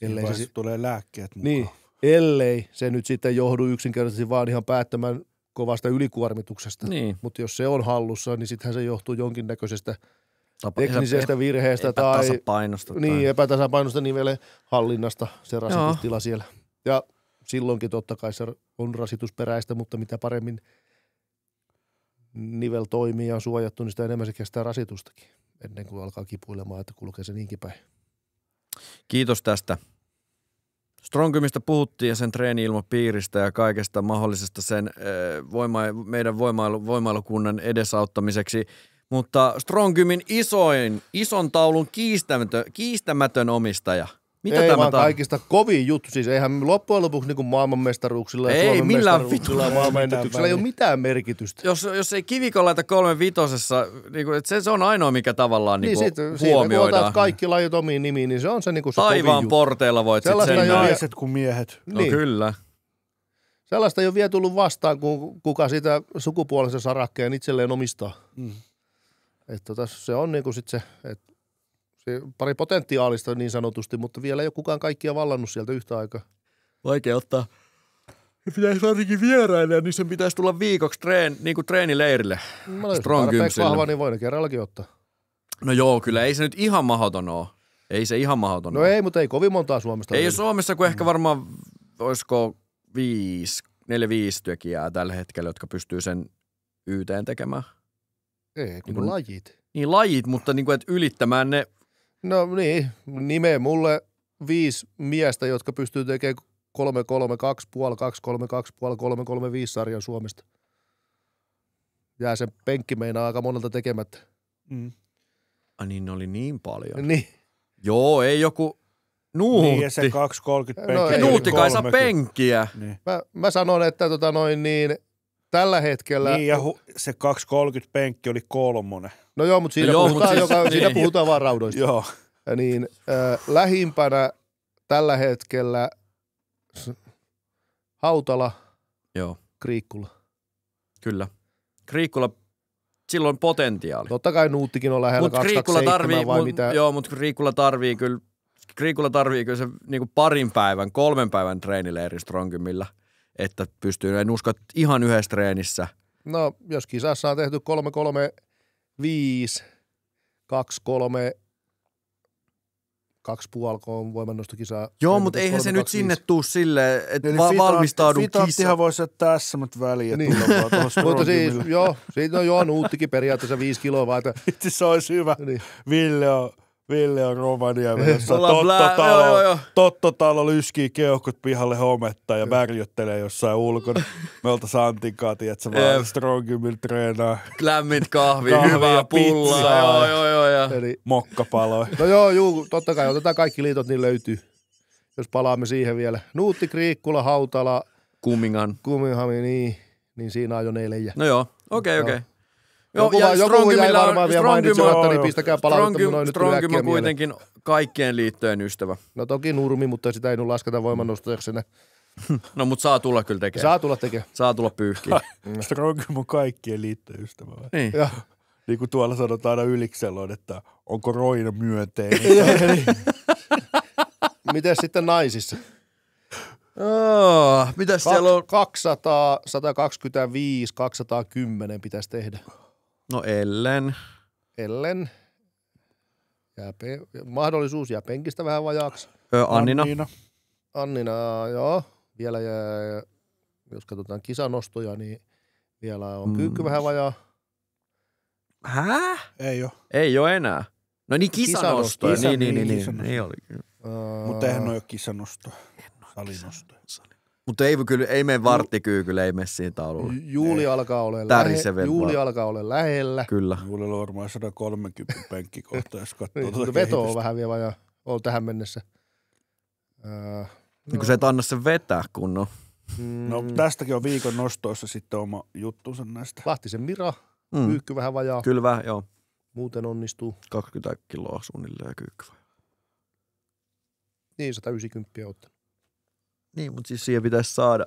Ellei se tulee lääkkeet mukaan. Niin, ellei se nyt sitten johdu yksinkertaisesti vaan ihan päättömän kovasta ylikuormituksesta. Niin. Mutta jos se on hallussa, niin sittenhän se johtuu jonkinnäköisestä teknisestä virheestä epätasapainosta. Niin, epätasapainosta nivelen hallinnasta se rasitustila siellä. Ja silloinkin totta kai se on rasitusperäistä, mutta mitä paremmin nivel toimii ja on suojattu, niin sitä enemmän se kestää rasitustakin ennen kuin alkaa kipuilemaan, että kulkee se niinkin päin. Kiitos tästä. Stronggymistä puhuttiin ja sen treeni-ilmapiiristä ja kaikesta mahdollisesta sen meidän voimailukunnan edesauttamiseksi. Mutta Stronggymin ison taulun kiistämätön omistaja. Mitä ei tämä vaan kaikista kovin juttu. Siis eihän loppujen lopuksi niin kuin maailmanmestaruuksilla ja Suomen mestaruuksilla ja maailmanennätyksillä ei ole mitään merkitystä. Jos ei kivikon laita 3-5, niin se on ainoa, mikä tavallaan niin huomioidaan. Siitä kun kaikki lajit omiin nimiin, niin se on se, niin kuin se taivaan porteilla voit sitten sen naiset kuin miehet. No niin. Kyllä. Sellaista ei ole vielä tullut vastaan, kuka sitä sukupuolisen sarakkeen itselleen omistaa. Että se on niin kuin sit se pari potentiaalista niin sanotusti, mutta vielä ei ole kukaan kaikkia vallannut sieltä yhtä aikaa. Vaikea ottaa. Pitäisi varsinkin vierailla, niin sen pitäisi tulla viikoksi treenileirille. Jos tarpeeksi vahva, niin voi ne kerrallakin ottaa. No joo, kyllä ei se nyt ihan mahdoton ole. Ei se ihan mahdoton ole. No ei, mutta ei kovin montaa Suomesta. Ei ole Suomessa, kuin ehkä varmaan, olisiko 4-5 työntekijää tällä hetkellä, jotka pystyy sen YT:n tekemään. Ei, kun lajit. Niin lajit, mutta niin kuin, että ylittämään ne. No niin, nimee mulle 5 miestä, jotka pystyy tekemään 3-3-2,5, 2-3-2,5, 3-3-5 sarjan Suomesta. Jää sen penkki meinaa aika monelta tekemättä. Niin oli niin paljon. Niin. Joo, ei joku Nuutti. Niin ja se 2,30 penkkiä. No, Nuutti kai saa penkkiä. Niin. Mä sanon, että tällä hetkellä. Niin ja se 2,30 penkki oli 3. No joo, mutta siinä puhutaan vaan raudoista. Joo. Ja niin, lähimpänä tällä hetkellä Hautala, joo. Kriikkula. Kyllä. Kriikkula, silloin potentiaali. Totta kai Nuuttikin on lähellä 227 vai mitä. Joo, mutta Kriikkula tarvii kyllä se niinku 3 päivän treenileiri Stronggymilla, että pystyy, en usko, että ihan yhdessä treenissä. No, jos kisassa on tehty 3-3-5, 2-3, 2,5 on voimannostokisaa. Joo, mutta eihän se nyt sinne tuu silleen, että valmistaudun kisaan. Fitattihan voisi ottaa S-mät väliin. Niin. Mutta siis, siitä on Nuuttikin periaatteessa 5 kiloa. Vaan, että itse se olisi hyvä. Niin. Ville on Rovaniemellä. Tottotalo lyskii keuhkot pihalle hometta ja värjöttelee jossain ulkona. Me oltaisiin Antinkaan, tiedätkö, vaan Stronggymillä treenaa. Lämmit kahvia, hyvää pullaa. Joo. Eli mokkapaloja. No joo, totta kai otetaan kaikki liitot, niin löytyy. Jos palaamme siihen vielä. Nuutti, Kriikkula, Hautala. Kumminghami, niin siinä on jo 4. No joo, okei. Joku jäi varmaan vielä mainitsematta, niin pistäkää palautetta noin nyt äkkiä mieleen. Kuitenkin kaikkien liittojen ystävä. No toki Nurmi, mutta sitä ei nyt lasketa voimannostajaksena. No mutta saa tulla kyllä tekemään. Saa tulla tekemään. Saa tulla pyyhkiä. Stronggym on kaikkien liittojen ystävä. Niin. Niin kuin tuolla sanotaan aina Ylikselloin, että onko Roina myönteinen. Miten sitten naisissa? Mitäs siellä on? 200, 125, 210 pitäisi tehdä. No Ellen. Mahdollisuus jää penkistä vähän vajaaksi. Annina, joo. Vielä jää, jos katsotaan kisanostoja, niin vielä on kyykky vähän vajaa. Hää? Ei ole. Ei ole enää. No niin kisanostoja. Niin oli. Mutta eihän ole kisanostoja, salinostoja. Mutta ei mene varttikyykylle, ei mene siihen taululle. Juuli alkaa olla lähellä. Kyllä. Juulilla on varmaan 130 penkkikohta, jos katsoo tuota Veto on vähän vielä on tähän mennessä. Niin kun se et anna sen vetää kunnon. No tästäkin on viikon nostoissa sitten oma juttunsa näistä. Lahtisen Mira, kyykky vähän vajaa. Kyllä vähän, joo. Muuten onnistuu. 20 kiloa suunnilleen kyykky vajaa. Niin, 190 ottanut. Niin, mutta siis siihen pitäisi saada.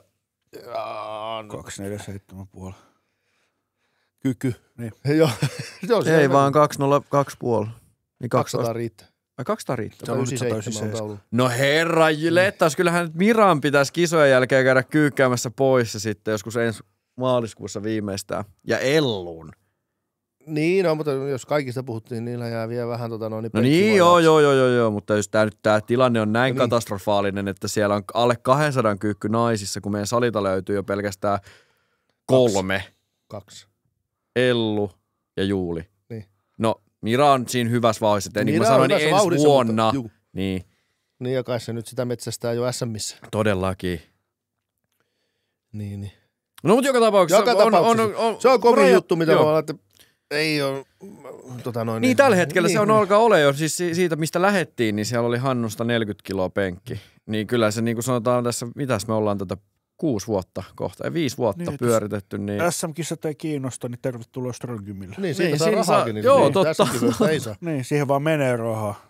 247,5. Kyykky. Niin. Joo. Ei vaan 202,5. Niin 200 riittää. Ai 200 riittää. 197 on taulu. No herra Lettaus, kyllähän Miran pitäisi kisojen jälkeen käydä kyykkäämässä pois ja sitten joskus ensi maaliskuussa viimeistään. Ja Elluun. Niin, no, mutta jos kaikista puhuttiin, niin niillä jää vielä vähän No niin, joo, mutta jos tämä tilanne on näin katastrofaalinen, että siellä on alle 200 kyykky naisissa, kun meidän salita löytyy jo pelkästään 3. 2. Ellu ja Juuli. Niin. No, Mira on siinä hyvässä vauhdissa, että niin kuin mä sanoin, niin ensi vuonna. Niin. Niin, ja kai se nyt sitä metsästää jo SMissä. Todellakin. Niin. No, mutta joka tapauksessa. Se on kovin juttu, mitä mä olen, että ei ole. Niin, tällä hetkellä se on alkaa ole jo. Siis siitä, mistä lähettiin, niin siellä oli Hannusta 40 kiloa penkki. Niin kyllä se, niin kuin sanotaan tässä, mitäs me ollaan tätä 6 vuotta kohta, 5 vuotta niin, pyöritetty. Niin SM-kisat ei kiinnosta, niin tervetuloa Ströngymille. Niin, siitä saa rahaakin. Niin, joo, totta. Ei saa. Niin, siihen vaan menee rahaa.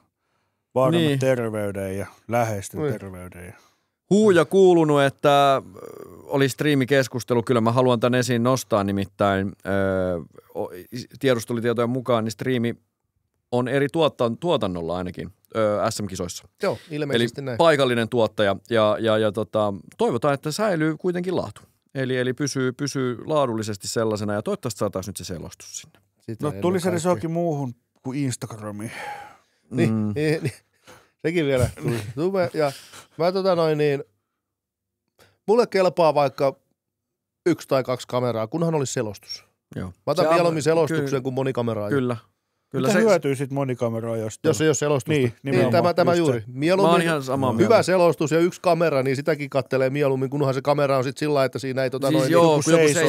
Vaaramme terveyden ja läheisten terveyden. Huuja kuulunut, että oli striimikeskustelu. Kyllä mä haluan tämän esiin nostaa, nimittäin tiedustelutietojen mukaan niin striimi on eri tuotannolla ainakin SM-kisoissa. Joo, ilmeisesti eli näin. Paikallinen tuottaja ja toivotaan, että säilyy kuitenkin laatu. Eli pysyy laadullisesti sellaisena ja toivottavasti saataisiin nyt se selostus sinne. No tuli se johonkin muuhun kuin Instagramiin. Niin. Sekin vielä tuli. Ja mä mulle kelpaa vaikka 1 tai 2 kameraa, kunhan olisi selostus. Joo. Mä otan mieluummin selostuksen kuin monikameraa. Kyllä. Mitä se hyötyy sit monikameraa jostain? Jos ei ole selostusta. Niin tämä juuri. Mieluummin ihan samaa hyvä mieltä. Selostus ja 1 kamera, niin sitäkin kattelee mieluummin, kunhan se kamera on sit sillä, että siinä ei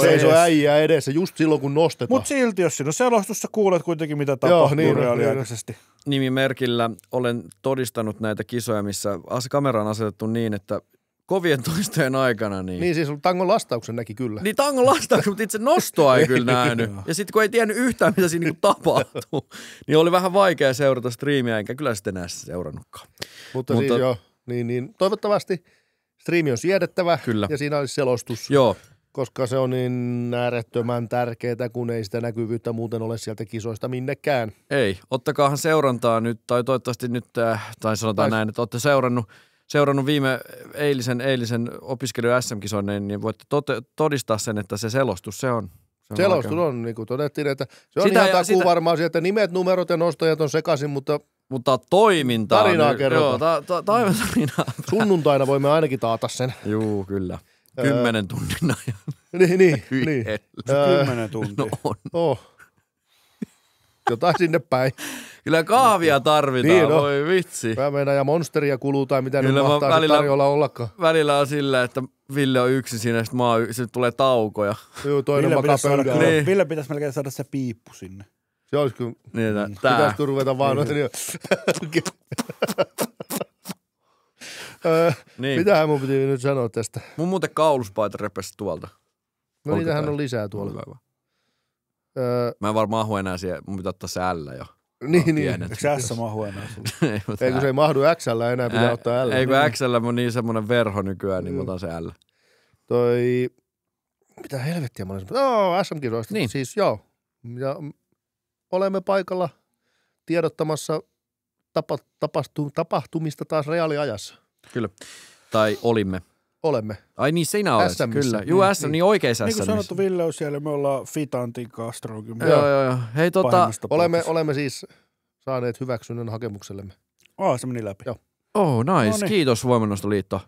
seisoo äijää edessä just silloin, kun nostetaan. Mut silti, jos siinä on selostus, sä kuulet kuitenkin, mitä tapahtuu reaaliaikaisesti. Nimimerkillä olen todistanut näitä kisoja, missä kamera on asetettu niin, että kovien toistojen aikana. Niin siis tangon lastauksen näki kyllä. Niin tangon lastauksen, mutta itse nostoa ei kyllä nähnyt. Ja sitten kun ei tiennyt yhtään, mitä siinä niinku tapahtuu, niin oli vähän vaikea seurata striimiä, enkä kyllä sitten enää seurannutkaan. Mutta siis joo, niin toivottavasti striimi on siedettävä kyllä. Ja siinä olisi selostus. Joo. Koska se on niin äärettömän tärkeää, kun ei sitä näkyvyyttä muuten ole sieltä kisoista minnekään. Ei, ottakaahan seurantaa nyt, tai toivottavasti nyt, tai sanotaan näin, että olette seurannut eilisen opiskelijan SM-kisoineen, niin voitte todistaa sen, että se selostus, se on selostus on, niin kuin todettiin, että se on ihan takuu varmaan sieltä, nimet, numerot ja nostajat on sekaisin, mutta toimintaa. Tarinaa kerrotaan. Joo, tarinaa. Sunnuntaina voimme ainakin taata sen. Juu, kyllä. 10 tunnin ajan. Niin. 10 tuntia. No on. Jotain sinne päin. Kyllä kahvia tarvitaan, niin, voi vitsi. Mä meinaan ja monsteria kuluu tai mitä nyt mahtaa tarjolla ollakaan. Välillä on sillä, että Ville on yksin siinä, sitten tulee taukoja. Joo, toinen makaa pöydällä. Niin. Ville pitäisi melkein saada se piippu sinne. Se olisi kyllä. Niin, pitäisikö ruveta vaan. Niin. Mitähän mun piti nyt sanoa tästä? Mun muuten kauluspaita repesi tuolta. No niitähän on lisää tuolla. Mä en varmaan mahu enää siihen, mun pitää ottaa se L jo. Niin. Eikö S mahu enää sulle? Ei kun se ei mahdu X:llä enää, pitää ottaa L. Ei kun X:llä on niin semmonen verho nykyään, niin mä otan se L. Mitä helvettiä mä olen sanonut? SM-kisoista. Niin. Siis joo. Ja olemme paikalla tiedottamassa tapahtumista taas reaaliajassa. Kyllä. Tai olimme. Olemme. Ai niin, sinä olet. Kyllä. Juu, niin oikeissa niin kuin sanottu, Ville on siellä, me ollaan Fitantin Kastrogym. Joo. Hei olemme siis saaneet hyväksynnän hakemuksellemme. Se meni läpi. Joo. Oh, nice. Noniin. Kiitos Voimannostoliitto.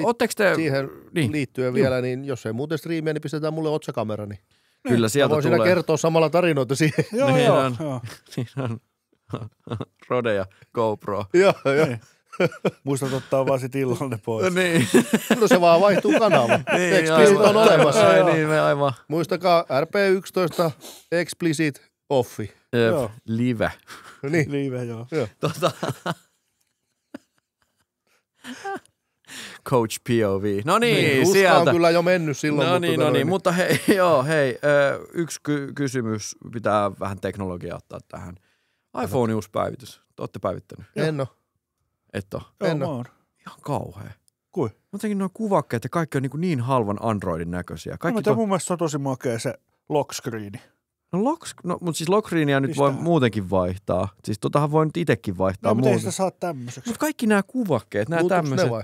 Ootteko te... Siihen liittyen vielä, niin jos ei muuten striimiä, niin pistetään mulle otsakamera. Niin kyllä sieltä tulee. Voin siinä kertoa samalla tarinoita siihen. Joo. Niin on. Rode ja GoPro. Joo. Muistat ottaa vaan sit illalla ne pois. Niin. No se vaan vaihtuu kanava. Niin, Explicit on olemassa. Ai niin, me aivan. Muistakaa RP11 Explicit offi. Jep, Joo. live. Niin. Liive, joo. Coach POV. No niin, Ruska sieltä. on kyllä jo mennyt silloin. No niin, mutta hei, yksi kysymys pitää vähän teknologiaa ottaa tähän. iPhone uusi päivitys. Olette päivittänyt? En oo. Et oo. Joo, En mä oo. oon. Ihan kauhea. Kui? Jotenkin nuo kuvakkeet ja kaikki on niin halvan Androidin näköisiä. Kaikki Mun mielestä se on tosi makea se lock screeni. mutta siis lockreenia nyt voi muutenkin vaihtaa. Siis totahan voi nyt itekin vaihtaa. No, mutta ei sitä saa tämmöiseksi. Mutta kaikki nämä kuvakkeet, nämä Muutuuko tämmöiset. ne vai?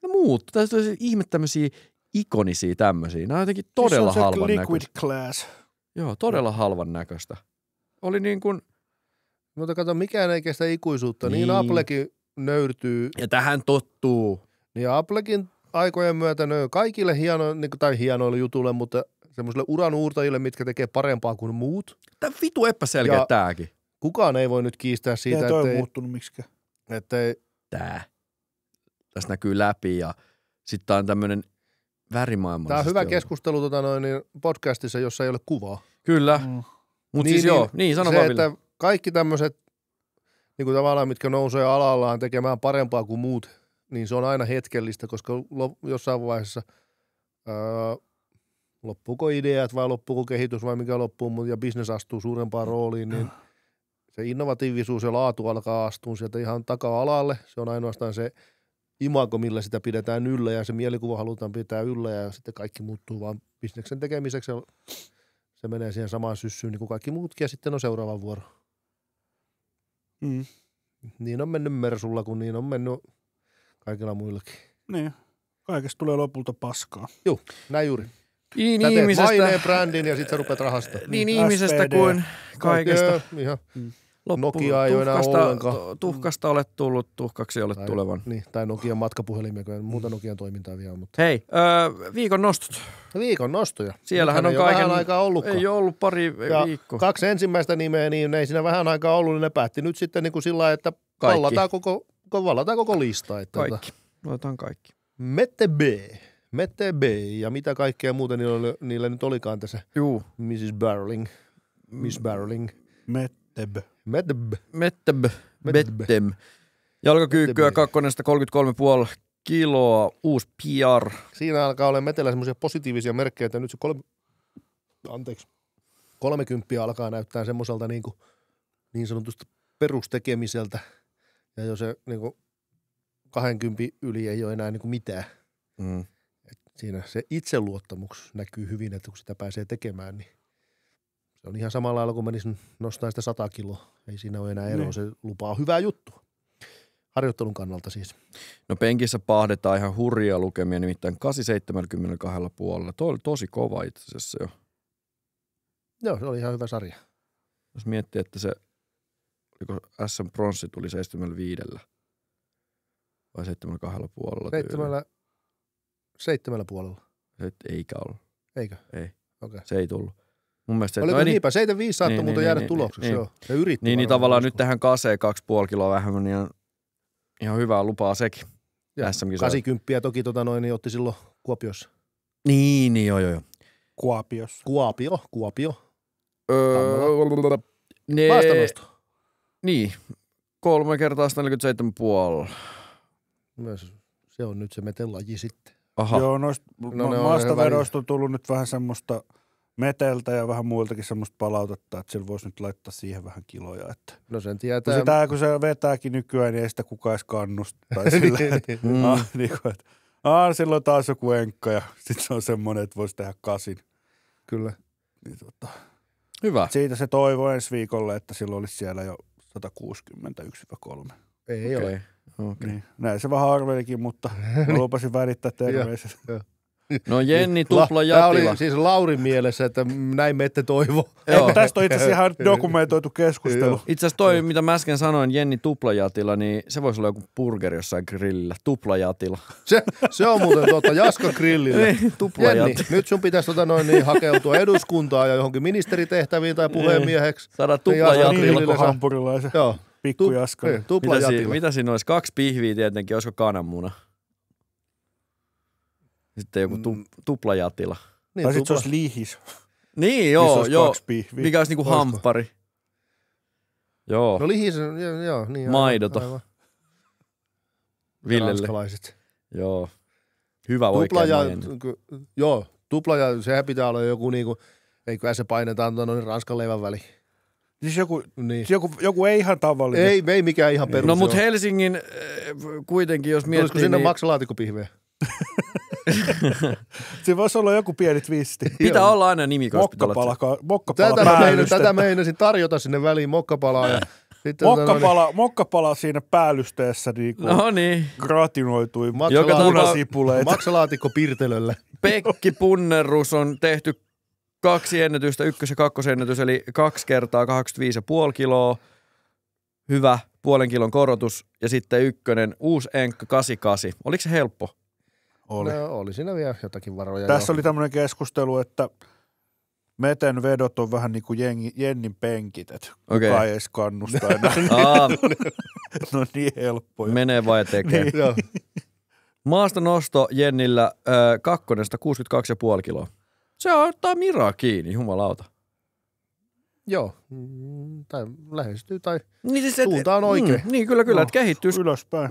Ne muuttuu. Tässä on ihme tämmöisiä ikonisia tämmöisiä. Nämä on jotenkin todella siis halvan liquid näköistä. glass. Joo, todella halvan näköistä. Oli niin kuin... Mutta kato, mikään ei kestä ikuisuutta. Niin Niin. Applekin nöyrtyy. Ja tähän tottuu. Niin Applekin aikojen myötä kaikille hienoille jutuille, mutta semmoisille uran uurtajille, mitkä tekee parempaa kuin muut. Tämä vitu epäselkeä Ja- tääkin. Kukaan ei voi nyt kiistää Siitä siitä, ei toi muuttunut miksikään. ettei Tää. Tässä näkyy läpi ja sitten tää on tämmönen värimaailma. tämä on hyvä keskustelu podcastissa, jossa ei ole kuvaa. Kyllä. Mutta siis joo, sano se, vaan Ville. että kaikki tämmöiset, niin kuin tavallaan, mitkä nousee alallaan tekemään parempaa kuin muut, niin se on aina hetkellistä, koska jossain vaiheessa loppuuko ideat vai loppuuko kehitys vai mikä loppuu, ja business astuu suurempaan rooliin, niin se innovatiivisuus ja laatu alkaa astua sieltä ihan taka-alalle. Se on ainoastaan se imago, millä sitä pidetään yllä ja se mielikuva halutaan pitää yllä ja sitten kaikki muuttuu vaan bisneksen tekemiseksi. Se menee siihen samaan syssyyn niin kuin kaikki muutkin ja sitten on seuraava vuoro. Mm. Niin on mennyt Mersulla kuin niin on mennyt kaikilla muillakin. Niin. Kaikesta tulee lopulta paskaa. Joo, näin juuri. Niin Sä teet ihmisestä, maineen, brändin ja sitten sä rupeat rahasta. niin ihmisestä SPD. kuin kaikesta. Joo, ihan. Nokia ei ole enää ollenkaan. Tuhkasta olet tullut, tuhkaksi olet tulevan. Niin, tai Nokian matkapuhelimia, kun en muuta Nokian toimintaa vielä. Mutta. Hei, viikon nostot. Viikon nostoja. Siellähän Nythän on ei ole kaiken... vähän aikaa ollutkaan. Ei ole ollut pari Ja viikkoa. 2 ensimmäistä nimeä, niin ei siinä vähän aikaa ollut, niin ne päätti nyt sitten niin kuin sillä lailla, että vallataan koko lista. Että Kaikki. Otetaan kaikki. Mette B ja mitä kaikkea muuta niillä nyt olikaan tässä. Juu. Miss Barreling. Metteb. Mettem. Jalkakyykkyä kakkonesta 33,5 kiloa, uusi PR. Siinä alkaa olla metellä semmoisia positiivisia merkkejä, että nyt se 30 alkaa näyttää semmoiselta niin sanotusta perustekemiseltä. Ja jos se niin kuin 20 yli ei ole enää niin kuin mitään. Mm. Et siinä se itseluottamus näkyy hyvin, että kun sitä pääsee tekemään, niin se on ihan samalla lailla, kun menisin nostaa sitä 100 kiloa. Ei siinä ole enää eroa, se lupaa hyvää juttua. Harjoittelun kannalta siis. No penkissä pahdetaan ihan hurjia lukemia, nimittäin 8,72,5. Toi oli tosi kova itse asiassa jo. Joo, se oli ihan hyvä sarja. Jos miettii, että se, oliko SM Pronssi tuli 75 vai 7,2,5. 7 puolella. Eikä ollut. Eikö? Ei. Okei. Se ei tullut. Mun mielestä Oliko niinpä? 75 saattoi Niin, muuten niin, jäädä niin, tulokseksi, niin. joo. Se yritti. Niin varmaan tavallaan uskoa. nyt tähän kaseen 2,5 kiloa vähemmän, niin ihan hyvää lupaa sekin. Ja SM-kisoja. 80 toki niin otti silloin Kuopiossa. Niin, joo. Kuopiossa. Kuopio. Ne, Vastanosto. niin, 3 kertaa 147,5. Myös se on nyt se metelaji sitten. Aha. Joo, noista No ne on maastavedoista on tullut nyt vähän semmoista meteltä ja vähän muiltakin semmoista palautetta, että sillä voisi nyt laittaa siihen vähän kiloja. Että. No sen Kun tietää. sitä, kun se vetääkin nykyään, niin ei sitä kukaan edes kannusta. Tai sillä, silloin taas joku enkka ja sitten se on semmoinen, että voisi tehdä 8. Kyllä. Niin, Hyvä. siitä se toivoo ensi viikolle, että silloin olisi siellä jo 161-3. Ei ole. Okay. Niin. Näin se vähän arvelikin, mutta mä lupasin välittää terveiset. Joo. No Jenni Tupla Tämä Jatila. oli siis Laurin mielessä, että näin me ette toivo. Joo. Tästä on itse asiassa ihan dokumentoitu keskustelu. Itse asiassa toi, mitä mä äsken sanoin, Jenni Tupla Jatila, niin se voisi olla joku burgeri jossain grillillä. Tupla Jatila. Se on muuten Jaska grillillä. Niin, Tupla Jenni, Jatila. nyt sun pitäisi hakeutua eduskuntaan ja johonkin ministeritehtäviin tai puhemieheksi. Saada Tupla Jaska Jatila. Niin, grillillä kun saa- hampurilaisen Joo. pikku Jaska. Tupla Jatila. Mitä siinä olisi? 2 pihviä tietenkin, olisiko kananmuna? Sitten joku Tupla Jatila. Niin, Tai sitten se tupla- olisi lihis. Niin, Missä joo, olisi joo. 2 pihviä. Mikä olisi niinku Olisiko? hamppari. Joo, No lihis, joo, niin. Maidoto. Aivan. Villelle. Ranskalaiset. Joo. Hyvä Tupla oikein ja, maijenne. joo, tupla ja sehän pitää olla joku niinku, eikö se painetaan Ranskan leivän väliin. Siis Niin. joku ei ihan tavallinen. Ei mikään ihan perus. No mut joo. Helsingin kuitenkin, jos Tulisiko miettii, sinne niin maksalaatikopihveä? Siinä voisi olla joku pieni twisti. pitää olla aina nimi, koska pitää olla. Mokkapala Tätä meinasin tarjota sinne väliin mokkapalaa ja sitten mokkapala siinä päällysteessä niinku No niin. gratinoitui Joka punasipuleita. maksalaatikko pirtelöllä. Pekki Punnerus on tehty 2 ennätystä, 1. ja 2. ennätys, eli 2 kertaa 85,5 kiloa. Hyvä, 0,5 kilon korotus. Ja sitten 1, uusi Enkka 88. Oliko se helppo? Oli. No, oli siinä vielä jotakin varoja. Tässä oli tämmöinen keskustelu, että Meten vedot on vähän niin kuin Jennin penkit, että Okei. kukaan ei edes kannusta enää. No niin helppoja. Menee vai tekee. Niin, joo. Maastonosto Jennillä 2. 62,5 kiloa. Se ottaa miraa kiinni, jumalauta. Joo. Tai lähestyy tai Niin siis, suunta on oikein. Niin kyllä, että kehittyy. Ylöspäin.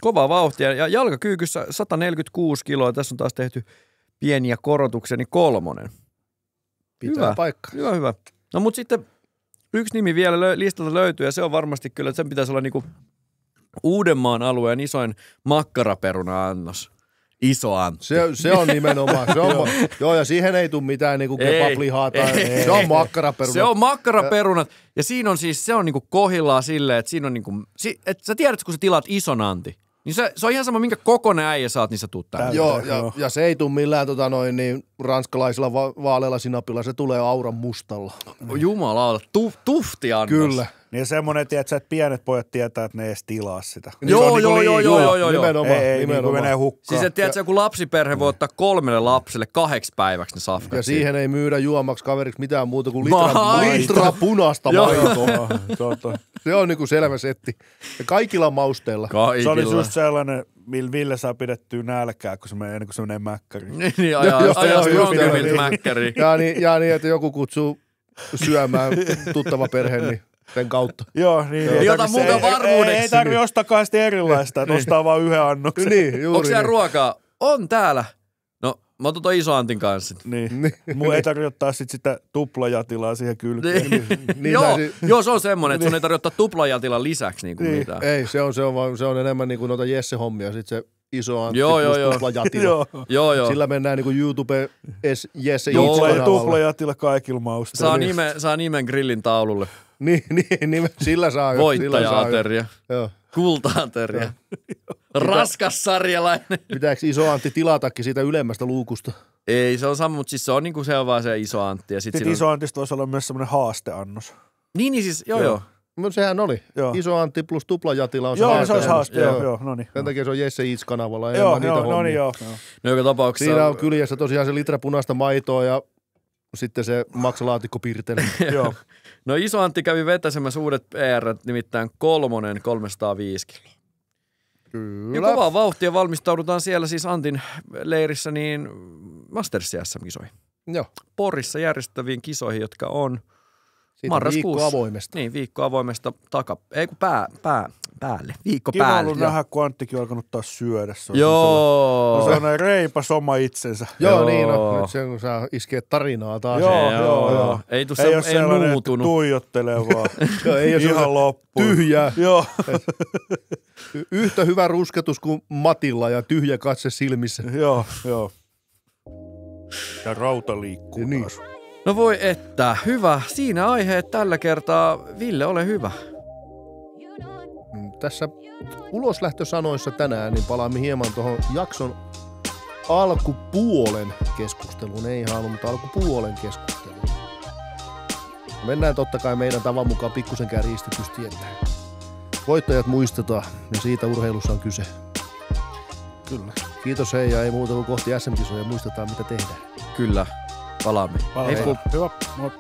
Kovaa vauhtia. Ja jalkakyykyssä 146 kiloa. Tässä on taas tehty pieniä korotuksia, niin 3. Pitää Hyvä. paikka. Hyvä. No mut sitten yksi nimi vielä listalta löytyy ja se on varmasti kyllä, että sen pitäisi olla niinku Uudenmaan alueen isoin makkaraperuna-annos. Iso Antti. Se on nimenomaan. Se on, joo, ja siihen ei tule mitään niinku kebablihaa tai se on makkaraperuna. Se on makkaraperunat. Ja siinä on siis, se on niinku kohillaan silleen, että siinä on niinku, että sä tiedät, kun sä tilaat ison Antti, niin se on ihan sama, minkä kokoinen äijä saat, niin sä tuut tänne. Joo, ja se ei tule millään niin ranskalaisilla vaaleilla sinapilla, se tulee auran mustalla. Jumalauta, tufti annos. Kyllä. Niin semmoinen, että pienet pojat tietää, että ne edes tilaa sitä. Joo. Nimenomaan. Ei niin kuin menee hukkaan. Siis että tiedätkö, joku lapsiperhe voi ottaa 3 lapselle 8 päiväksi ne safkat. Ja siihen. siihen ei myydä juomaksi kaveriksi mitään muuta kuin Maito. litra punaista maitoa. Totta. Se on niinku selvä setti. Ja kaikilla mausteilla. Se oli just sellainen, millä Ville saa pidettyä nälkää, kun se menee ennen kuin se menee mäkkäriin. Niin, ajaa Strongimilta niin. mäkkäriin. Ja niin, että joku kutsuu syömään tuttava perhe, niin sen kautta. Joo, niin. Ei ota mukaan varmuudeksi. Ei tarvitse ostaa kahdesti erilaista, että ostaa vaan yhden annoksen. Niin, juuri. Onko siellä niin. ruokaa? On täällä. No, mä otan ton iso Antin kanssa. Niin. Mun ei tarvitse ottaa sitä tuplajatilaa siihen kylkeen. Niin, Joo, se on semmoinen, että sun ei tarvitse ottaa tuplajatilan lisäksi niinku mitään. Ei, se on enemmän niin kuin noita Jesse-hommia. Sitten se iso Antti Joo. plus tuplajatila. Joo. Sillä mennään niin kuin YouTube Jesse Tuplajatila kaikilla mausteilla. Saa nimen grillin taululle. Niin, sillä saa. Voittaja-ateria. Joo. Kulta-ateria. Raskas sarjalainen. Pitääkö iso Antti tilatakin siitä ylemmästä luukusta? Ei, se on sama, mutta siis se on niinku se on vaan se iso Antti. Ja Sitten iso Antista voisi olla myös semmoinen haasteannos. Niin siis, joo. No sehän oli. Joo. Iso Antti plus tuplajatila on se Joo, haaste. se olisi haaste, joo, no niin. Sen takia se on Jesse Eats-kanavalla. Joo, no niin, joo. No joka tapauksessa. Siinä on kyljessä tosiaan se litra punaista maitoa ja sitten se maksalaatikko pirtele. Joo. No iso Antti kävi vetäsemässä uudet PR, nimittäin 305 kiloa. Kyllä. Ja kovaa vauhtia valmistaudutaan siellä siis Antin leirissä niin Masters SM-kisoihin. Joo. Porissa järjestettäviin kisoihin, jotka on Siitä marraskuussa. viikko avoimesta. Niin, viikko avoimesta päälle. Viikko Kiva päälle. ollut nähdä, kun Anttikin on alkanut taas syödä. Se on Joo. sellainen reipas oma itsensä. Joo, niin on. Nyt se kun saa iskeä tarinaa taas. Joo. Ei Ei ole sellainen, muutunut. että tuijottelee vaan. Joo, ei ole ihan loppuun. tyhjää. Joo. Yhtä hyvä rusketus kuin Matilla ja tyhjä katse silmissä. Joo. Ja rauta liikkuu Niin. taas. No voi että, hyvä. Siinä aiheet tällä kertaa. Ville, ole hyvä. Tässä uloslähtösanoissa tänään niin palaamme hieman tuohon jakson alkupuolen keskusteluun. Ei ihan ollut, mutta alkupuolen keskusteluun. Mennään totta kai meidän tavan mukaan pikkusenkään riistetysti, että voittajat muistetaan ja siitä urheilussa on kyse. Kyllä. Kiitos hei ja ei muuta kuin kohti SM-kisoja, muistetaan mitä tehdään. Kyllä, palaamme. Hyvä. Moi.